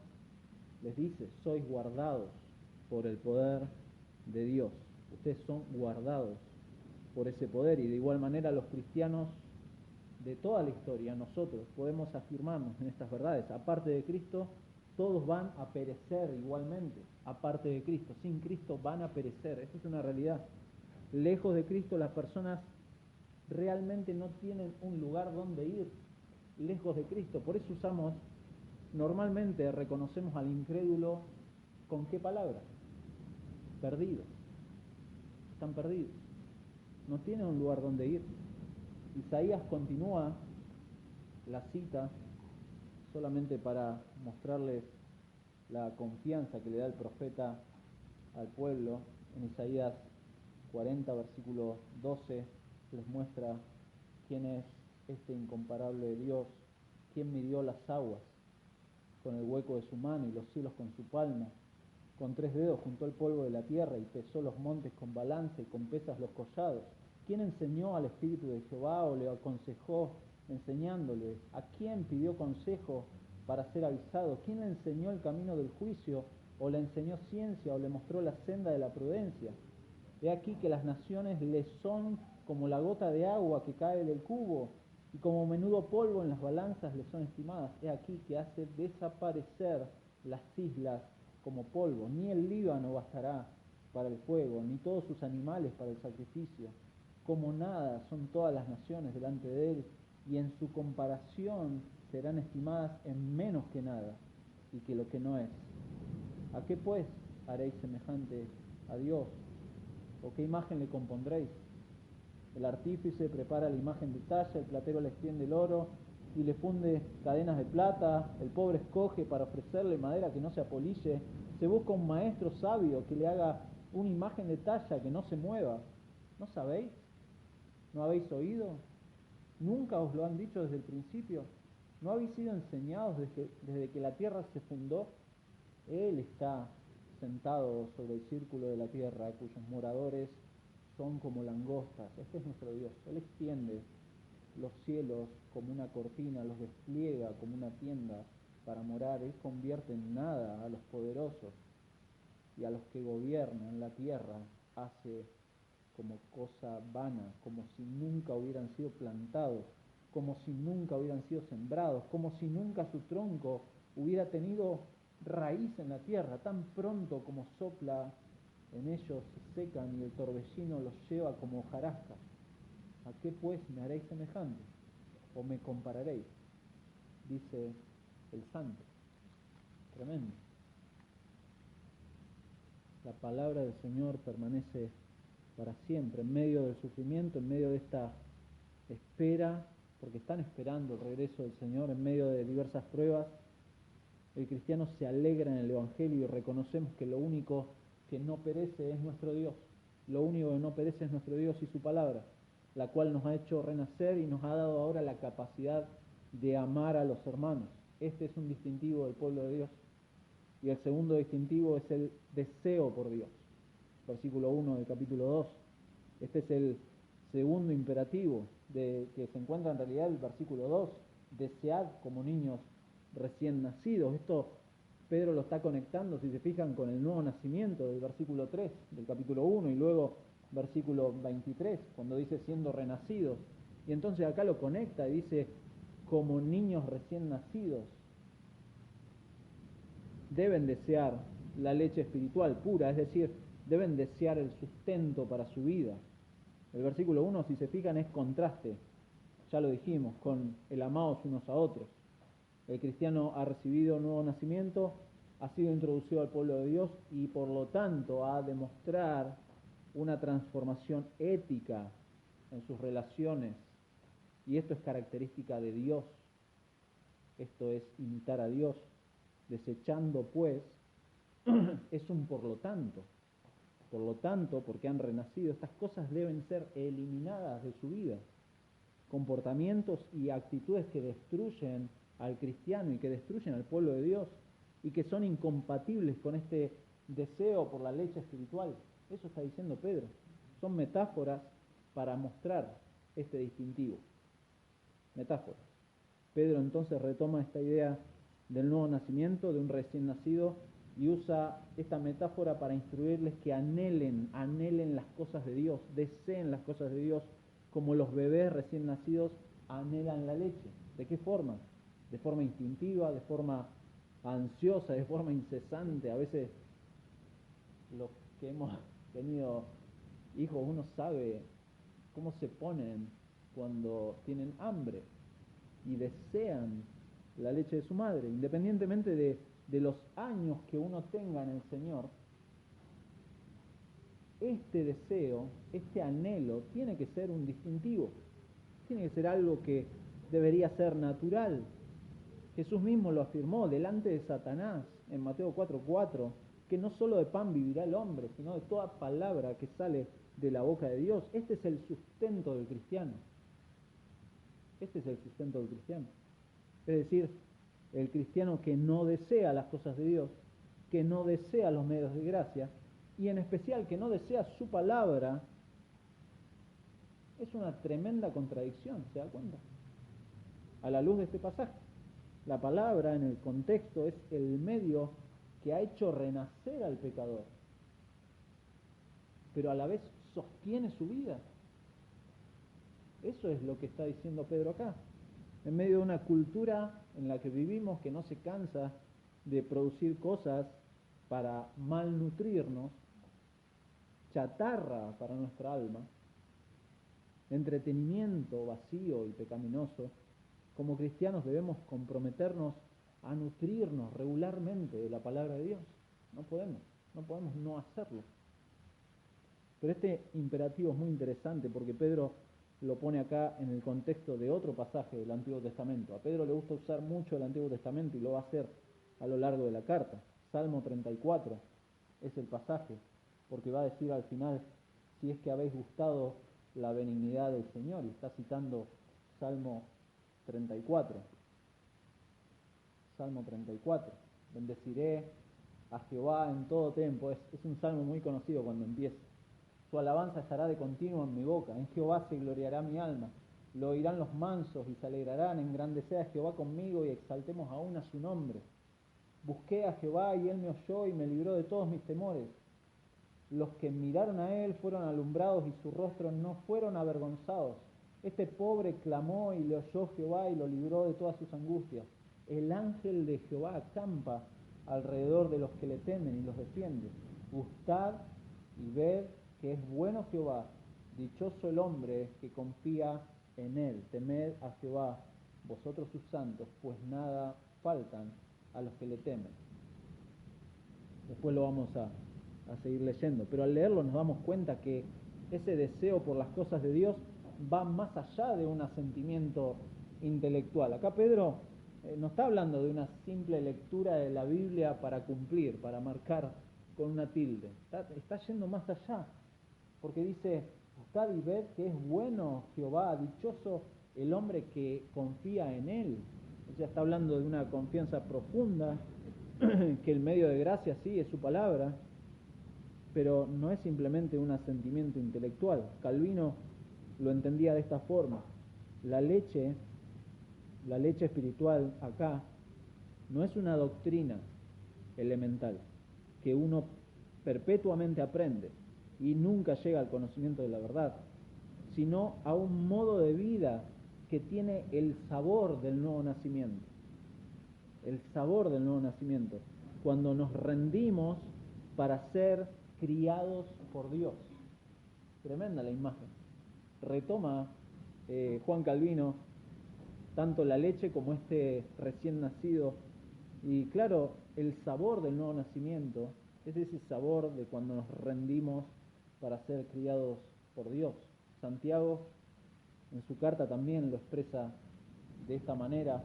les dice, sois guardados por el poder de Dios. Ustedes son guardados por ese poder, y de igual manera los cristianos de toda la historia, nosotros podemos afirmarnos en estas verdades. Aparte de Cristo, todos van a perecer igualmente. Aparte de Cristo, sin Cristo van a perecer. Esa es una realidad. Lejos de Cristo, las personas realmente no tienen un lugar donde ir. Lejos de Cristo. Por eso normalmente reconocemos al incrédulo ¿con qué palabra? Perdidos. Están perdidos. No tienen un lugar donde ir. Isaías continúa la cita solamente para mostrarles la confianza que le da el profeta al pueblo. En Isaías 40, versículo 12, les muestra quién es este incomparable Dios, quién midió las aguas con el hueco de su mano y los cielos con su palma. Con 3 dedos juntó el polvo de la tierra y pesó los montes con balanza y con pesas los collados. ¿Quién enseñó al Espíritu de Jehová o le aconsejó enseñándole? ¿A quién pidió consejo para ser avisado? ¿Quién le enseñó el camino del juicio? ¿O le enseñó ciencia? ¿O le mostró la senda de la prudencia? He aquí que las naciones le son como la gota de agua que cae del cubo, y como menudo polvo en las balanzas le son estimadas. He aquí que hace desaparecer las islas como polvo. Ni el Líbano bastará para el fuego, ni todos sus animales para el sacrificio. Como nada son todas las naciones delante de él, y en su comparación serán estimadas en menos que nada, y que lo que no es. ¿A qué pues haréis semejante a Dios? ¿O qué imagen le compondréis? El artífice prepara la imagen de talla, el platero le extiende el oro y le funde cadenas de plata, el pobre escoge para ofrecerle madera que no se apolille, se busca un maestro sabio que le haga una imagen de talla que no se mueva. ¿No sabéis? ¿No habéis oído? ¿Nunca os lo han dicho desde el principio? ¿No habéis sido enseñados desde que la tierra se fundó? Él está sentado sobre el círculo de la tierra, cuyos moradores son como langostas. Este es nuestro Dios. Él extiende los cielos como una cortina, los despliega como una tienda para morar. Él convierte en nada a los poderosos, y a los que gobiernan la tierra hace como cosa vana, como si nunca hubieran sido plantados, como si nunca hubieran sido sembrados, como si nunca su tronco hubiera tenido raíz en la tierra. Tan pronto como sopla en ellos se secan, y el torbellino los lleva como hojarasca. ¿A qué pues me haréis semejante? ¿O me compararéis? Dice el santo. Tremendo. La palabra del Señor permanece para siempre, en medio del sufrimiento, en medio de esta espera, porque están esperando el regreso del Señor, en medio de diversas pruebas. El cristiano se alegra en el Evangelio y reconocemos que lo único que no perece es nuestro Dios. Lo único que no perece es nuestro Dios y su palabra, la cual nos ha hecho renacer y nos ha dado ahora la capacidad de amar a los hermanos. Este es un distintivo del pueblo de Dios. Y el segundo distintivo es el deseo por Dios. Versículo 1 del capítulo 2. Este es el segundo imperativo que se encuentra en realidad en el versículo 2. Desead como niños recién nacidos. Esto Pedro lo está conectando, si se fijan, con el nuevo nacimiento del versículo 3 del capítulo 1 y luego versículo 23, cuando dice siendo renacidos. Y entonces acá lo conecta y dice como niños recién nacidos. Deben desear la leche espiritual pura, es decir, deben desear el sustento para su vida. El versículo 1, si se fijan, es contraste, ya lo dijimos, con el amados unos a otros. El cristiano ha recibido un nuevo nacimiento, ha sido introducido al pueblo de Dios y por lo tanto ha de mostrar una transformación ética en sus relaciones. Y esto es característica de Dios. Esto es imitar a Dios. Desechando pues, es un por lo tanto. Por lo tanto, porque han renacido, estas cosas deben ser eliminadas de su vida. Comportamientos y actitudes que destruyen al cristiano y que destruyen al pueblo de Dios y que son incompatibles con este deseo por la leche espiritual. Eso está diciendo Pedro. Son metáforas para mostrar este distintivo. Metáforas. Pedro entonces retoma esta idea del nuevo nacimiento, de un recién nacido, y usa esta metáfora para instruirles que anhelen las cosas de Dios, deseen las cosas de Dios, como los bebés recién nacidos anhelan la leche. ¿De qué forma? De forma instintiva, de forma ansiosa, de forma incesante. A veces los que hemos tenido hijos, uno sabe cómo se ponen cuando tienen hambre y desean la leche de su madre, independientemente de los años que uno tenga en el Señor. Este deseo, este anhelo, tiene que ser un distintivo, tiene que ser algo que debería ser natural. Jesús mismo lo afirmó delante de Satanás en Mateo 4:4, que no solo de pan vivirá el hombre, sino de toda palabra que sale de la boca de Dios. Este es el sustento del cristiano. Este es el sustento del cristiano. Es decir, el cristiano que no desea las cosas de Dios, que no desea los medios de gracia, y en especial que no desea su palabra, es una tremenda contradicción, ¿se da cuenta? a la luz de este pasaje. La palabra en el contexto es el medio que ha hecho renacer al pecador, pero a la vez sostiene su vida. Eso es lo que está diciendo Pedro acá. En medio de una cultura en la que vivimos que no se cansa de producir cosas para malnutrirnos, chatarra para nuestra alma, entretenimiento vacío y pecaminoso, como cristianos debemos comprometernos a nutrirnos regularmente de la palabra de Dios. No podemos no hacerlo. Pero este imperativo es muy interesante porque Pedro lo pone acá en el contexto de otro pasaje del Antiguo Testamento. A Pedro le gusta usar mucho el Antiguo Testamento y lo va a hacer a lo largo de la carta. Salmo 34 es el pasaje, porque va a decir al final, si es que habéis gustado la benignidad del Señor, y está citando Salmo 34. Salmo 34. Bendeciré a Jehová en todo tiempo. Es un salmo muy conocido cuando empieza. Su alabanza estará de continuo en mi boca. En Jehová se gloriará mi alma. Lo oirán los mansos y se alegrarán. Engrandecer a Jehová conmigo y exaltemos aún a su nombre. Busqué a Jehová y él me oyó y me libró de todos mis temores. Los que miraron a él fueron alumbrados y sus rostros no fueron avergonzados. Este pobre clamó y le oyó Jehová y lo libró de todas sus angustias. El ángel de Jehová acampa alrededor de los que le temen y los defiende. Gustad y ved que es bueno Jehová, dichoso el hombre que confía en él. Temed a Jehová, vosotros sus santos, pues nada faltan a los que le temen. Después lo vamos a seguir leyendo, pero al leerlo nos damos cuenta que ese deseo por las cosas de Dios va más allá de un asentimiento intelectual. Acá Pedro no está hablando de una simple lectura de la Biblia para cumplir, para marcar con una tilde. Está yendo más allá, porque dice, buscad y ved que es bueno Jehová, dichoso el hombre que confía en él. Ella está hablando de una confianza profunda, que el medio de gracia sí es su palabra, pero no es simplemente un asentimiento intelectual. Calvino lo entendía de esta forma. La leche espiritual acá no es una doctrina elemental que uno perpetuamente aprende y nunca llega al conocimiento de la verdad, sino a un modo de vida que tiene el sabor del nuevo nacimiento. El sabor del nuevo nacimiento, cuando nos rendimos para ser criados por Dios. Tremenda la imagen. Retoma Juan Calvino tanto la leche como este recién nacido. Y claro, el sabor del nuevo nacimiento es ese sabor de cuando nos rendimos para ser criados por Dios. Santiago en su carta también lo expresa de esta manera.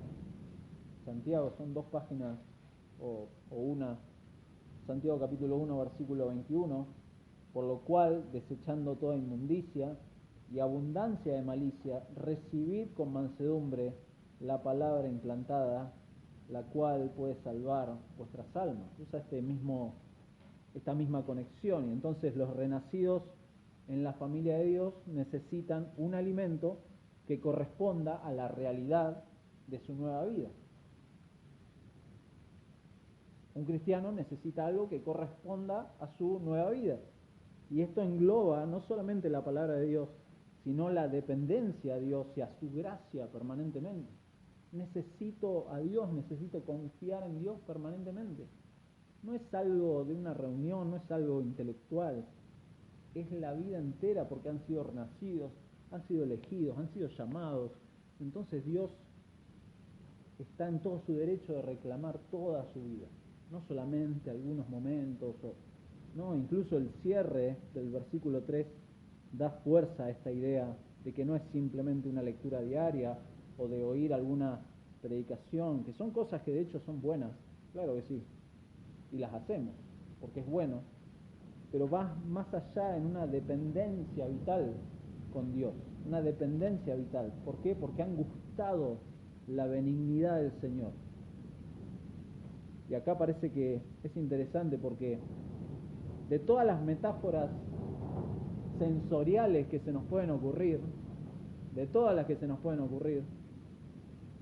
Santiago, son 2 páginas o una. Santiago capítulo 1, versículo 21, por lo cual, desechando toda inmundicia y abundancia de malicia, recibid con mansedumbre la palabra implantada, la cual puede salvar vuestras almas. Usa esta misma conexión, y entonces los renacidos en la familia de Dios necesitan un alimento que corresponda a la realidad de su nueva vida. Un cristiano necesita algo que corresponda a su nueva vida. Y esto engloba no solamente la palabra de Dios, sino la dependencia a Dios y a su gracia permanentemente. Necesito a Dios, necesito confiar en Dios permanentemente. No es algo de una reunión, no es algo intelectual. Es la vida entera, porque han sido renacidos, han sido elegidos, han sido llamados. Entonces Dios está en todo su derecho de reclamar toda su vida. No solamente algunos momentos, no, incluso el cierre del versículo 3 da fuerza a esta idea de que no es simplemente una lectura diaria o de oír alguna predicación, que son cosas que de hecho son buenas, claro que sí, y las hacemos, porque es bueno, pero va más allá en una dependencia vital con Dios, una dependencia vital. ¿Por qué? Porque han gustado la benignidad del Señor. Y acá parece que es interesante porque de todas las metáforas sensoriales que se nos pueden ocurrir, de todas las que se nos pueden ocurrir,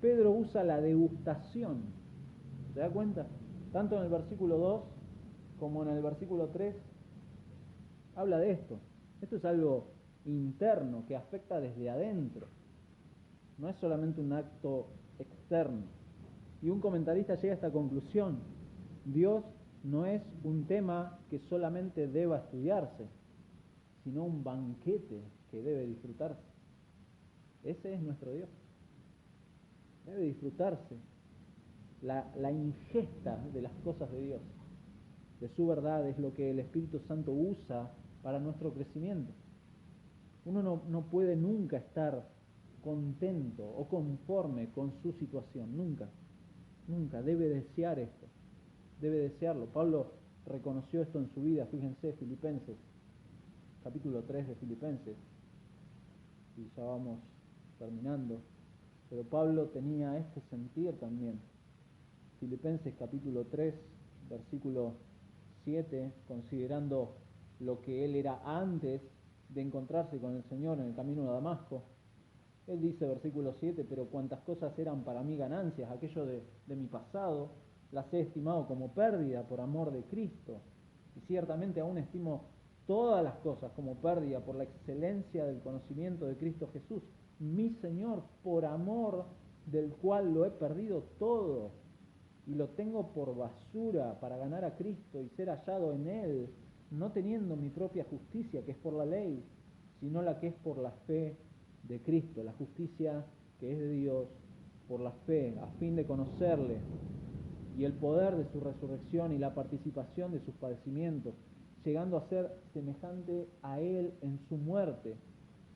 Pedro usa la degustación. ¿Se da cuenta? Tanto en el versículo 2 como en el versículo 3 habla de esto. Esto es algo interno que afecta desde adentro. No es solamente un acto externo. Y un comentarista llega a esta conclusión: Dios no es un tema que solamente deba estudiarse, sino un banquete que debe disfrutarse. Ese es nuestro Dios. Debe disfrutarse la ingesta de las cosas de Dios, de su verdad, es lo que el Espíritu Santo usa para nuestro crecimiento. Uno no puede nunca estar contento o conforme con su situación, nunca, nunca, debe desear esto, debe desearlo. Pablo reconoció esto en su vida, fíjense, Filipenses, capítulo 3 de Filipenses, y ya vamos terminando, pero Pablo tenía este sentir también. Filipenses capítulo 3, versículo 7, considerando lo que él era antes de encontrarse con el Señor en el camino de Damasco. Él dice, versículo 7, pero cuantas cosas eran para mí ganancias, aquello de mi pasado, las he estimado como pérdida por amor de Cristo. Y ciertamente aún estimo todas las cosas como pérdida por la excelencia del conocimiento de Cristo Jesús, mi Señor, por amor del cual lo he perdido todo y lo tengo por basura para ganar a Cristo y ser hallado en Él, no teniendo mi propia justicia, que es por la ley, sino la que es por la fe de Cristo, la justicia que es de Dios por la fe, a fin de conocerle y el poder de su resurrección y la participación de sus padecimientos, llegando a ser semejante a Él en su muerte,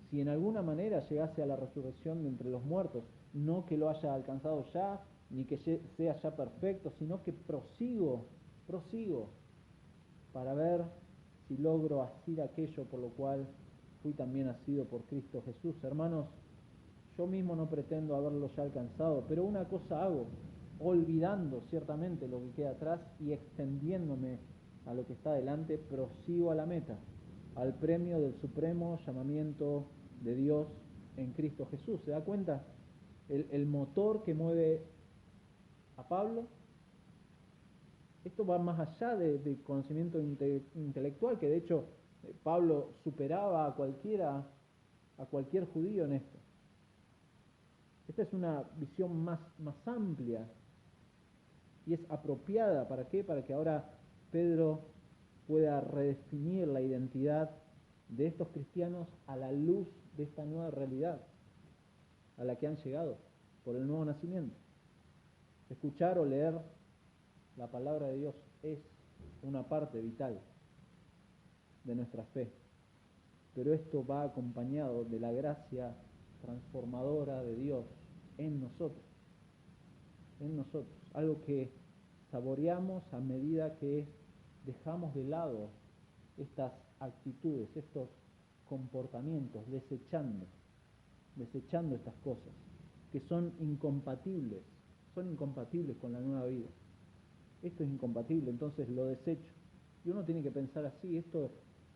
si en alguna manera llegase a la resurrección de entre los muertos, no que lo haya alcanzado ya, ni que sea ya perfecto, sino que prosigo para ver si logro asir aquello por lo cual fui también asido por Cristo Jesús. Hermanos, yo mismo no pretendo haberlo ya alcanzado, pero una cosa hago, olvidando ciertamente lo que queda atrás y extendiéndome a lo que está delante, prosigo a la meta, al premio del supremo llamamiento de Dios en Cristo Jesús. ¿Se da cuenta? El motor que mueve a Pablo, esto va más allá de conocimiento intelectual, que de hecho Pablo superaba a cualquier judío en esto. Esta es una visión más amplia y es apropiada. ¿Para qué? Para que ahora Pedro pueda redefinir la identidad de estos cristianos a la luz de esta nueva realidad a la que han llegado por el nuevo nacimiento. Escuchar o leer la palabra de Dios es una parte vital de nuestra fe, pero esto va acompañado de la gracia transformadora de Dios en nosotros, algo que saboreamos a medida que dejamos de lado estas actitudes, estos comportamientos, desechando estas cosas que son incompatibles con la nueva vida. Esto es incompatible, entonces lo desecho. Y uno tiene que pensar así: esto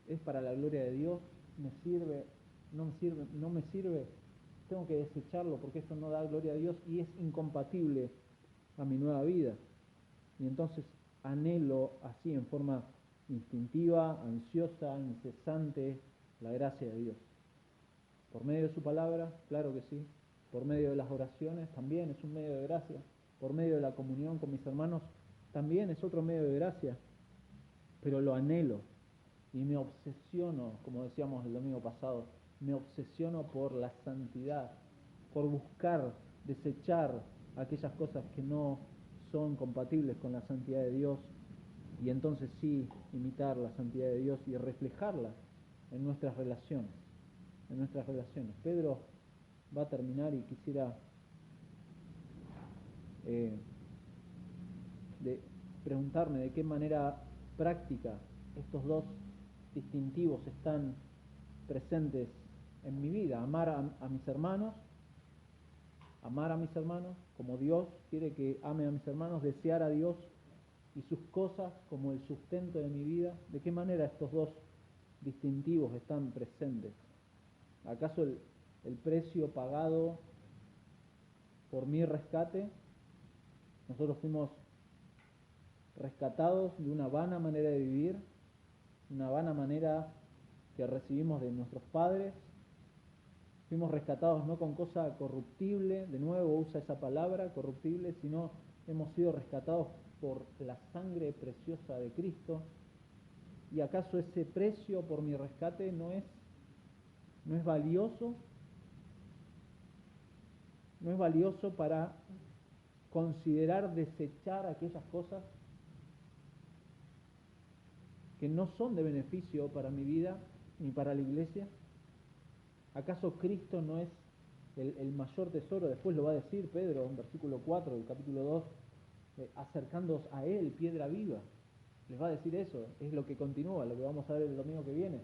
es para la gloria de Dios, me sirve, no me sirve, tengo que desecharlo porque esto no da gloria a Dios y es incompatible a mi nueva vida. Y entonces anhelo así, en forma instintiva, ansiosa, incesante, la gracia de Dios. Por medio de su palabra, claro que sí. Por medio de las oraciones, también es un medio de gracia. Por medio de la comunión con mis hermanos, también es otro medio de gracia. Pero lo anhelo y me obsesiono, como decíamos el domingo pasado, me obsesiono por la santidad, por buscar, desechar aquellas cosas que no son compatibles con la santidad de Dios, y entonces sí imitar la santidad de Dios y reflejarla en nuestras relaciones. Pedro va a terminar y quisiera preguntarme de qué manera práctica estos dos distintivos están presentes en mi vida. Amar a mis hermanos como Dios quiere que ame a mis hermanos, desear a Dios y sus cosas como el sustento de mi vida. ¿De qué manera estos dos distintivos están presentes? ¿Acaso el precio pagado por mi rescate. Nosotros fuimos rescatados de una vana manera de vivir, una vana manera que recibimos de nuestros padres. Fuimos rescatados no con cosa corruptible, de nuevo usa esa palabra, corruptible, sino hemos sido rescatados por la sangre preciosa de Cristo. ¿Y acaso ese precio por mi rescate no es valioso? ¿No es valioso para considerar desechar aquellas cosas que no son de beneficio para mi vida ni para la iglesia? ¿Acaso Cristo no es el mayor tesoro? Después lo va a decir Pedro en versículo 4 del capítulo 2, acercándoos a Él, piedra viva. Les va a decir eso, es lo que continúa, lo que vamos a ver el domingo que viene.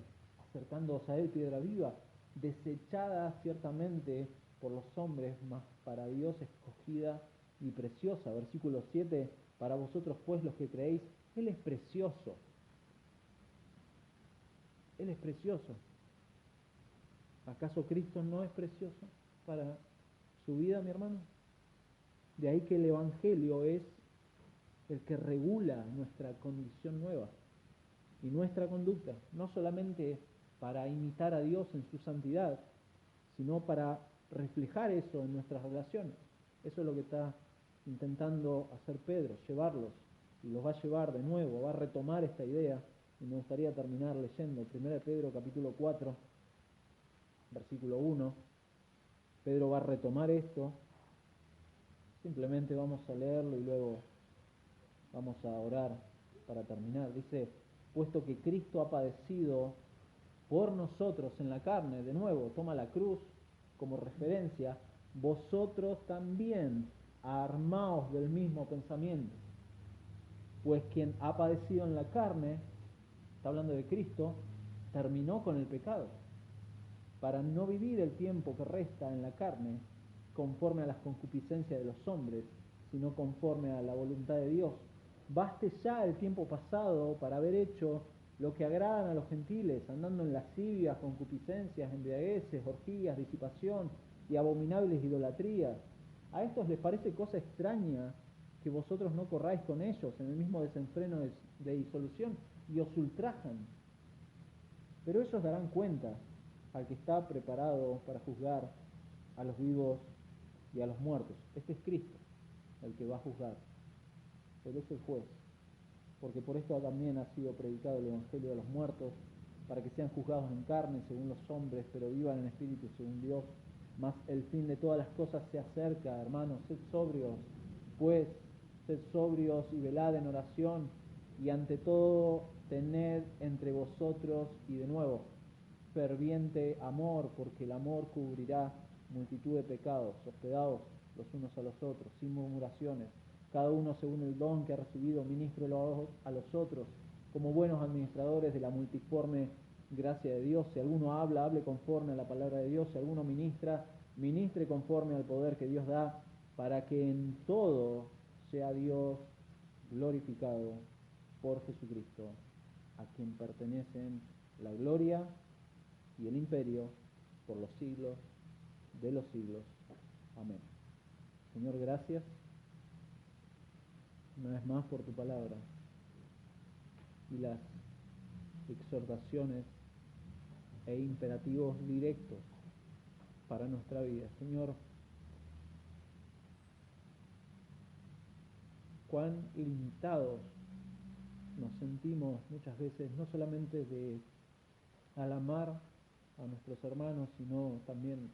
Acercándoos a Él, piedra viva, desechada ciertamente por los hombres, mas para Dios escogida y preciosa. Versículo 7, para vosotros pues los que creéis, Él es precioso. Él es precioso. ¿Acaso Cristo no es precioso para su vida, mi hermano? De ahí que el Evangelio es el que regula nuestra condición nueva y nuestra conducta, no solamente para imitar a Dios en su santidad, sino para reflejar eso en nuestras relaciones. Eso es lo que está intentando hacer Pedro, llevarlos, y los va a llevar de nuevo, va a retomar esta idea, y me gustaría terminar leyendo 1 Pedro capítulo 4, versículo 1. Pedro va a retomar esto, simplemente vamos a leerlo y luego vamos a orar para terminar. Dice, puesto que Cristo ha padecido por nosotros en la carne, de nuevo, toma la cruz como referencia, vosotros también armaos del mismo pensamiento. Pues quien ha padecido en la carne, está hablando de Cristo, terminó con el pecado, para no vivir el tiempo que resta en la carne conforme a las concupiscencias de los hombres, sino conforme a la voluntad de Dios. Baste ya el tiempo pasado para haber hecho lo que agradan a los gentiles, andando en lascivias, concupiscencias, embriagueces, orgías, disipación y abominables idolatrías. A estos les parece cosa extraña que vosotros no corráis con ellos en el mismo desenfreno de disolución y os ultrajan. Pero ellos darán cuenta al que está preparado para juzgar a los vivos y a los muertos. Este es Cristo, el que va a juzgar. Él es el juez. Porque por esto también ha sido predicado el Evangelio de los muertos, para que sean juzgados en carne según los hombres, pero vivan en espíritu según Dios. Mas el fin de todas las cosas se acerca, hermanos, sed sobrios, pues, sed sobrios y velad en oración, y ante todo tened entre vosotros, y de nuevo, ferviente amor, porque el amor cubrirá multitud de pecados. Hospedaos los unos a los otros, sin murmuraciones, cada uno según el don que ha recibido, ministrelo a los otros, como buenos administradores de la multiforme gracia de Dios. Si alguno habla, hable conforme a la palabra de Dios. Si alguno ministra, ministre conforme al poder que Dios da, para que en todo sea Dios glorificado por Jesucristo, a quien pertenecen la gloria y el imperio por los siglos de los siglos. Amén. Señor, gracias una vez más por tu palabra y las exhortaciones e imperativos directos para nuestra vida. Señor, cuán limitados nos sentimos muchas veces, no solamente al amar a nuestros hermanos, sino también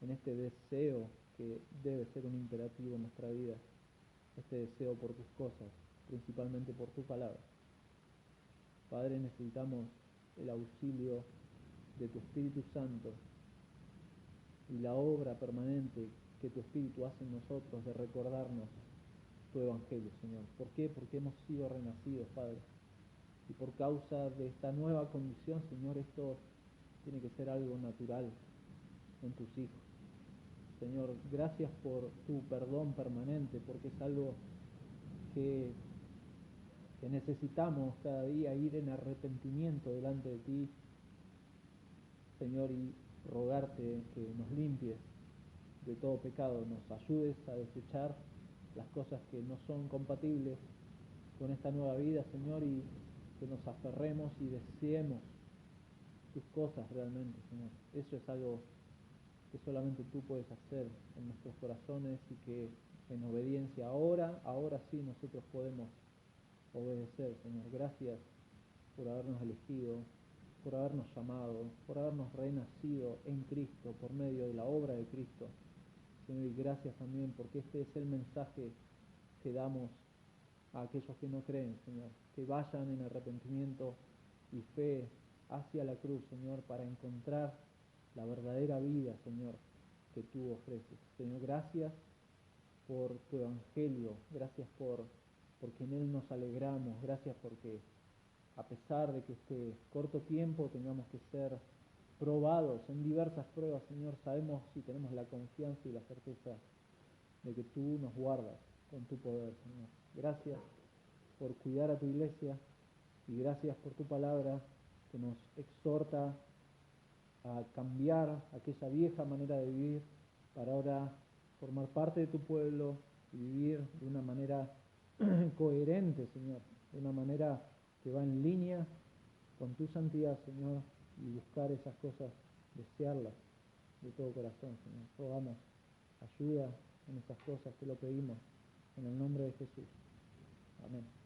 en este deseo que debe ser un imperativo en nuestra vida, este deseo por tus cosas, principalmente por tu palabra. Padre, necesitamos el auxilio de tu Espíritu Santo y la obra permanente que tu Espíritu hace en nosotros de recordarnos tu Evangelio, Señor. ¿Por qué? Porque hemos sido renacidos, Padre. Y por causa de esta nueva condición, Señor, esto tiene que ser algo natural en tus hijos. Señor, gracias por tu perdón permanente, porque es algo que necesitamos cada día ir en arrepentimiento delante de ti, Señor, y rogarte que nos limpies de todo pecado, nos ayudes a desechar las cosas que no son compatibles con esta nueva vida, Señor, y que nos aferremos y deseemos tus cosas realmente, Señor. Eso es algo que solamente tú puedes hacer en nuestros corazones y que en obediencia ahora sí nosotros podemos obedecer, Señor. Gracias por habernos elegido, por habernos llamado, por habernos renacido en Cristo por medio de la obra de Cristo. Señor, y gracias también porque este es el mensaje que damos a aquellos que no creen, Señor, que vayan en arrepentimiento y fe hacia la cruz, Señor, para encontrar la verdadera vida, Señor, que tú ofreces. Señor, gracias por tu evangelio, gracias porque en él nos alegramos, gracias porque a pesar de que este corto tiempo tengamos que ser probados en diversas pruebas, Señor, sabemos y tenemos la confianza y la certeza de que tú nos guardas con tu poder, Señor. Gracias por cuidar a tu iglesia y gracias por tu palabra que nos exhorta a cambiar aquella vieja manera de vivir para ahora formar parte de tu pueblo y vivir de una manera coherente, Señor, de una manera que va en línea con tu santidad, Señor, y buscar esas cosas, desearlas de todo corazón, Señor. Rogamos ayuda en esas cosas, te lo pedimos, en el nombre de Jesús. Amén.